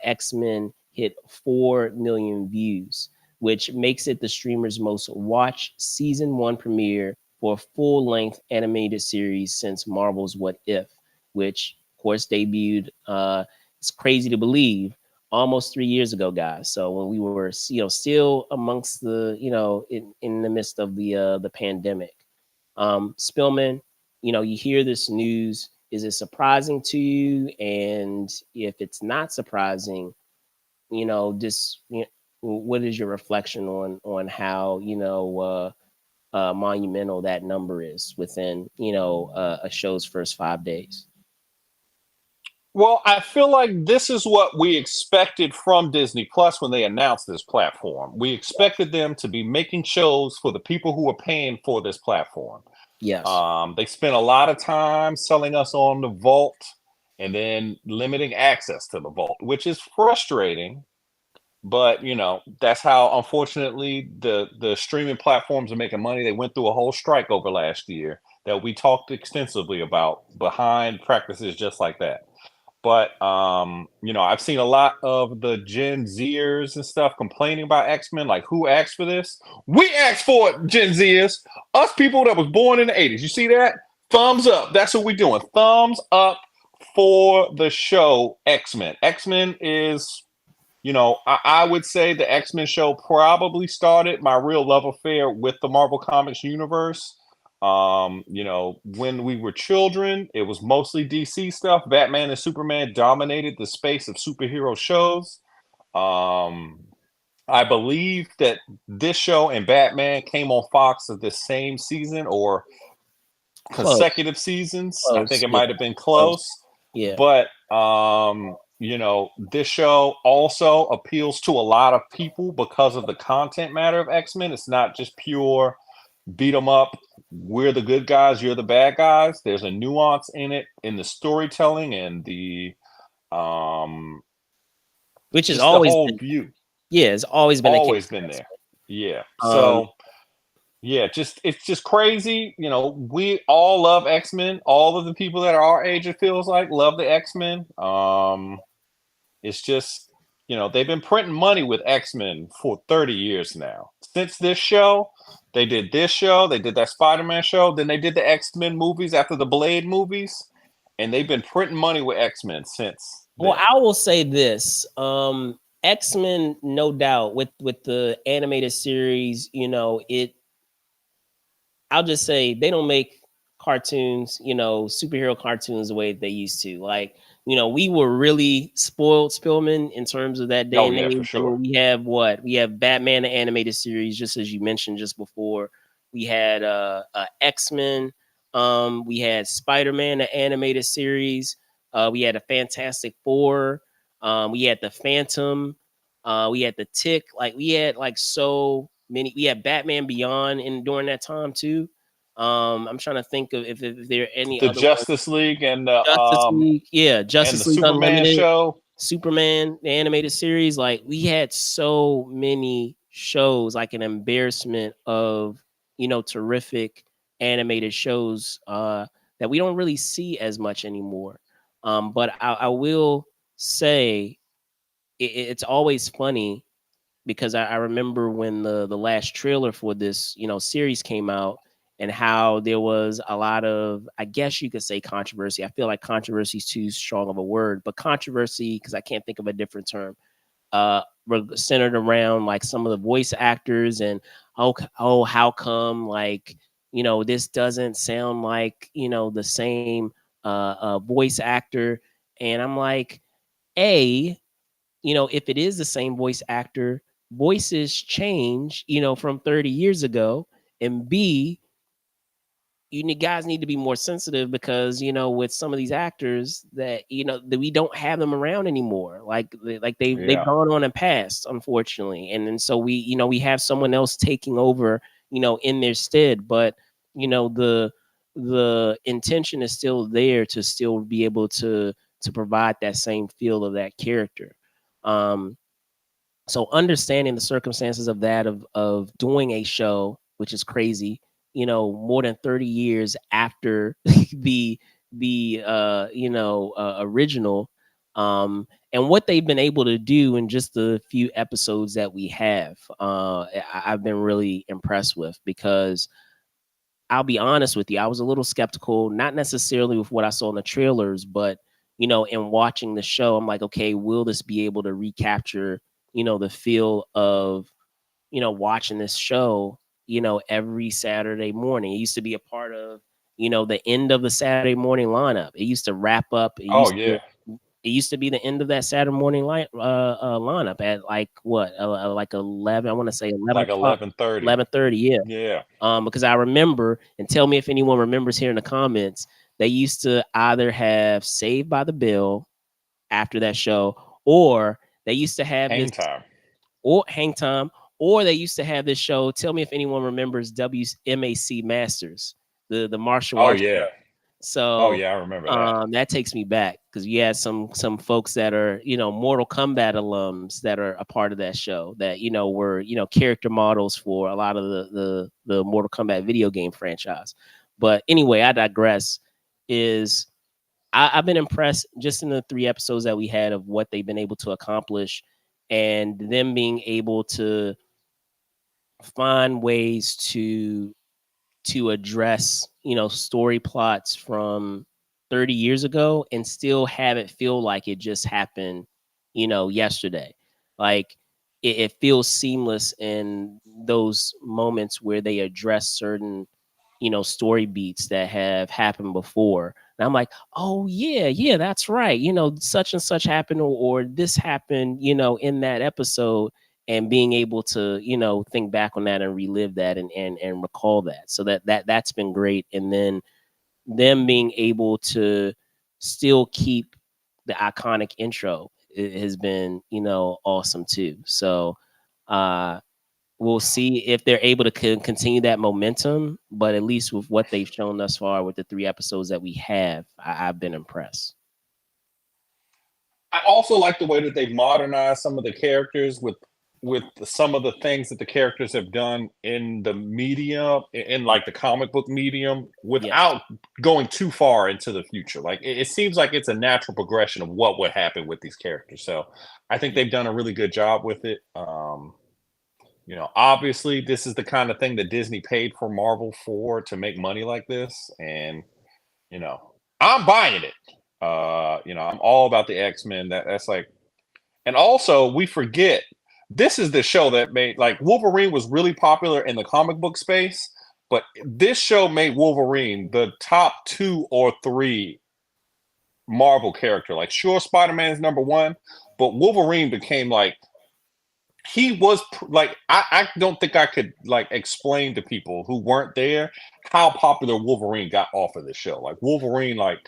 X-Men hit 4 million views, which makes it the streamer's most watched season one premiere for a full-length animated series since Marvel's What If, which of course debuted. It's crazy to believe, almost 3 years ago, guys. So when we were, still amongst the, in the midst of the pandemic. Spillman, you hear this news. Is it surprising to you? And if it's not surprising, just what is your reflection on how monumental that number is within a show's first 5 days? Well, I feel like this is what we expected from Disney Plus when they announced this platform. We expected them to be making shows for the people who are paying for this platform. Yes. They spent a lot of time selling us on the vault and then limiting access to the vault, which is frustrating. But that's how, unfortunately, the streaming platforms are making money. They went through a whole strike over last year that we talked extensively about behind practices just like that. But I've seen a lot of the Gen Zers and stuff complaining about X-Men. Like, who asked for this? We asked for it, Gen Zers. Us people that was born in the 80s. You see that? Thumbs up. That's what we're doing. Thumbs up for the show X-Men. X-Men is, I would say the X-Men show probably started my real love affair with the Marvel Comics universe. When we were children, it was mostly DC stuff. Batman and Superman dominated the space of superhero shows. Um, I believe that this show and Batman came on Fox at the same season or Close. consecutive seasons. I think Close. it Yeah. might have been Close. close, Yeah. but this show also appeals to a lot of people because of the content matter of X-Men. It's not just pure beat them up. We're the good guys, you're the bad guys. There's a nuance in it, in the storytelling and the Which has just the always whole been, view. yeah, it's always been a case Always for been there. X-Men. Yeah. Um, So yeah, it's just crazy. We all love X-Men. All of the people that are our age, it feels like, love the X-Men. It's just, they've been printing money with X-Men for 30 years now. Since this show, they did this show, they did that Spider-Man show, then they did the X-Men movies after the Blade movies, and they've been printing money with X-Men since well, then. I will say this: X-Men, no doubt, with the animated series, it. I'll just say they don't make cartoons, superhero cartoons the way they used to. Like, we were really spoiled, Spillman, in terms of that day Oh and yeah, for age. I sure. mean, we have what? We have Batman the animated series, just as you mentioned just before. We had X-Men. We had Spider-Man the animated series. We had a Fantastic Four. We had the Phantom. We had the Tick. Like, we had like so many. We had Batman Beyond in during that time too. I'm trying to think of if there are any The other ones. Justice League Justice League, yeah, and the Justice League Superman Unlimited, show. Superman, the animated series. Like we had so many shows, like an embarrassment of terrific animated shows that we don't really see as much anymore. But I will say it's always funny because I remember when the last trailer for this series came out and how there was a lot of, I guess you could say, controversy. I feel like controversy is too strong of a word, but controversy, because I can't think of a different term, centered around like some of the voice actors and oh how come like this doesn't sound like the same voice actor. And I'm like, a if it is the same voice actor, voices change, from 30 years ago. And B, guys need to be more sensitive because, with some of these actors that, that we don't have them around anymore. Like they've Yeah. gone on and passed, unfortunately. And so we have someone else taking over, in their stead. But, the intention is still there to still be able to provide that same feel of that character. Um, so understanding the circumstances of that of doing a show, which is crazy, more than 30 years after the original, and what they've been able to do in just the few episodes that we have, I've been really impressed with. Because I'll be honest with you, I was a little skeptical, not necessarily with what I saw in the trailers, but in watching the show, I'm like, okay, will this be able to recapture, the feel of, watching this show, every Saturday morning. It used to be a part of, the end of the Saturday morning lineup. It used to wrap up. Oh yeah. It used to be the end of that Saturday morning lineup at like what, like 11. I want to say 11 o'clock, 11:30. 11:30. Yeah, Yeah. because I remember, and tell me if anyone remembers here in the comments, they used to either have Saved by the Bell after that show, or they used to have this, Hang time. or Hang Time, or they used to have this show. Tell me if anyone remembers WMAC Masters, the martial Oh arts show. yeah. Oh So yeah, I remember that. that takes me back because you had some folks that are Mortal Kombat alums that are a part of that show that were character models for a lot of the Mortal Kombat video game franchise. But anyway, I digress. Is I've been impressed just in the 3 episodes that we had of what they've been able to accomplish, and them being able to find ways to address story plots from 30 years ago and still have it feel like it just happened yesterday. Like it feels seamless in those moments where they address certain story beats that have happened before. And I'm like, oh yeah, that's right, such and such happened, or this happened in that episode. And being able to think back on that and relive that and recall that. So that's been great. And then them being able to still keep the iconic intro has been awesome too. So we'll see if they're able to continue that momentum. But at least with what they've shown thus far with the 3 episodes that we have, I've been impressed. I also like the way that they modernized some of the characters with some of the things that the characters have done in the medium, in Yeah. like the comic book medium, Yes. without going too far into the future. Like it seems like it's a natural progression of what would happen with these characters. So I think Yeah. they've done a really good job with it. Obviously, this is the kind of thing that Disney paid for Marvel for, to make money like this, and you know, I'm buying it. I'm all about the X-Men. That's like, and also we forget this is the show that made, like, Wolverine was really popular in the comic book space, but this show made Wolverine the top 2 or 3 Marvel character. Like, sure, Spider-Man is number 1, but Wolverine became like, he was like, I don't think I could like explain to people who weren't there how popular Wolverine got off of this show. Like Wolverine, like,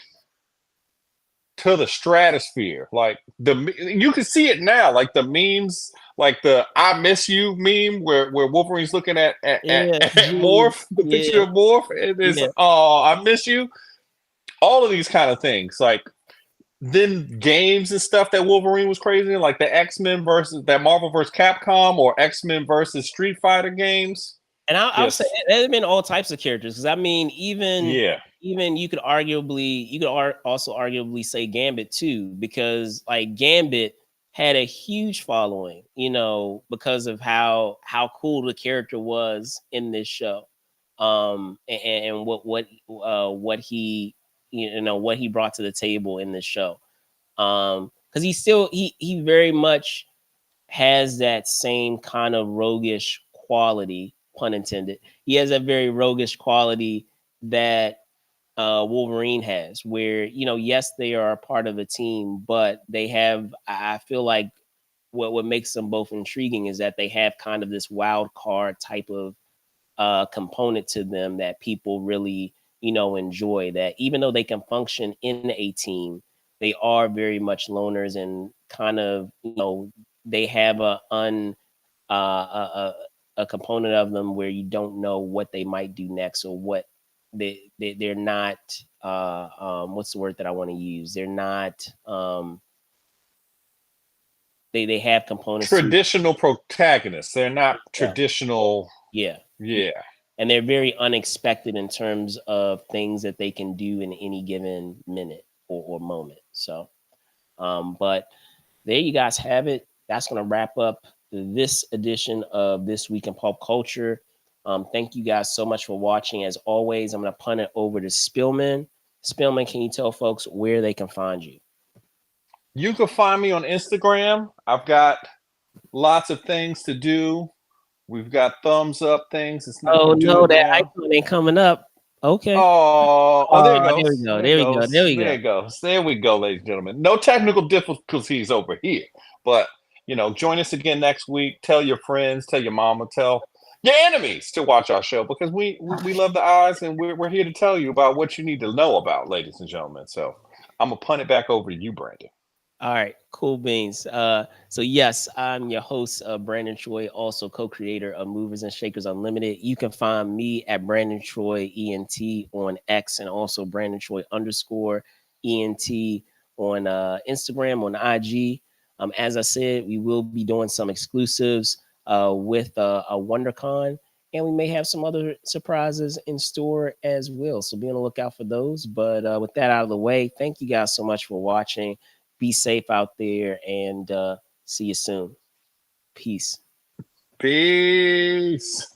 to the stratosphere. Like you can see it now, like the memes, like the "I miss you" meme where Wolverine's looking Yeah, at Julius. Morph, the picture Yeah, of Morph, and it's yeah. oh, I miss you. All of these kind of things, like then games and stuff that Wolverine was crazy in, like the X-Men versus that Marvel versus Capcom or X-Men versus Street Fighter games. And I'll say Just there have been all types of characters because I mean, yeah, even you could arguably also arguably say Gambit too because like Gambit had a huge following, you know, because of how cool the character was in this show, and what he you know what he brought to the table in this show, because he very much has that same kind of roguish quality, pun intended. He has a very roguish quality that Wolverine has, where you know, yes, they are a part of a team, but they have. I feel like what makes them both intriguing is that they have kind of this wild card type of component to them that people really you know enjoy. That even though they can function in a team, they are very much loners and kind of you know they have a, a component of them where you don't know what they might do next or what they're not what's the word that I want to use, they're not they have components to traditional protagonists. They're not yeah traditional. yeah yeah Yeah, and they're very unexpected in terms of things that they can do in any given minute or moment. So but there you guys have it. That's going to wrap up this edition of This Week in Pop Culture. Thank you guys so much for watching. As always, I'm going to punt it over to Spillman. Spillman, can you tell folks where they can find you? you can find me on Instagram. I've got lots of things to do. We've got thumbs up things. It's not Oh gonna do no, it that now. icon ain't coming up. Okay. Oh, there it Oh, there we goes. go. There it There we go. There goes. we There go. it goes. There we go, ladies and gentlemen. No technical difficulties over here. But join us again next week. Tell your friends, tell your mama, tell your enemies to watch our show because we love the eyes and we're here to tell you about what you need to know about, ladies and gentlemen. So I'm gonna punt it back over to you, Brandon. All right, cool beans. So yes, I'm your host, Brandon Troy, also co-creator of Movers and Shakers Unlimited. You can find me at Brandon Troy ENT on X and also Brandon Troy underscore ENT on Instagram on IG. As I said, we will be doing some exclusives with a WonderCon, and we may have some other surprises in store as well. So be on the lookout for those. But with that out of the way, thank you guys so much for watching. Be safe out there and see you soon. Peace. Peace.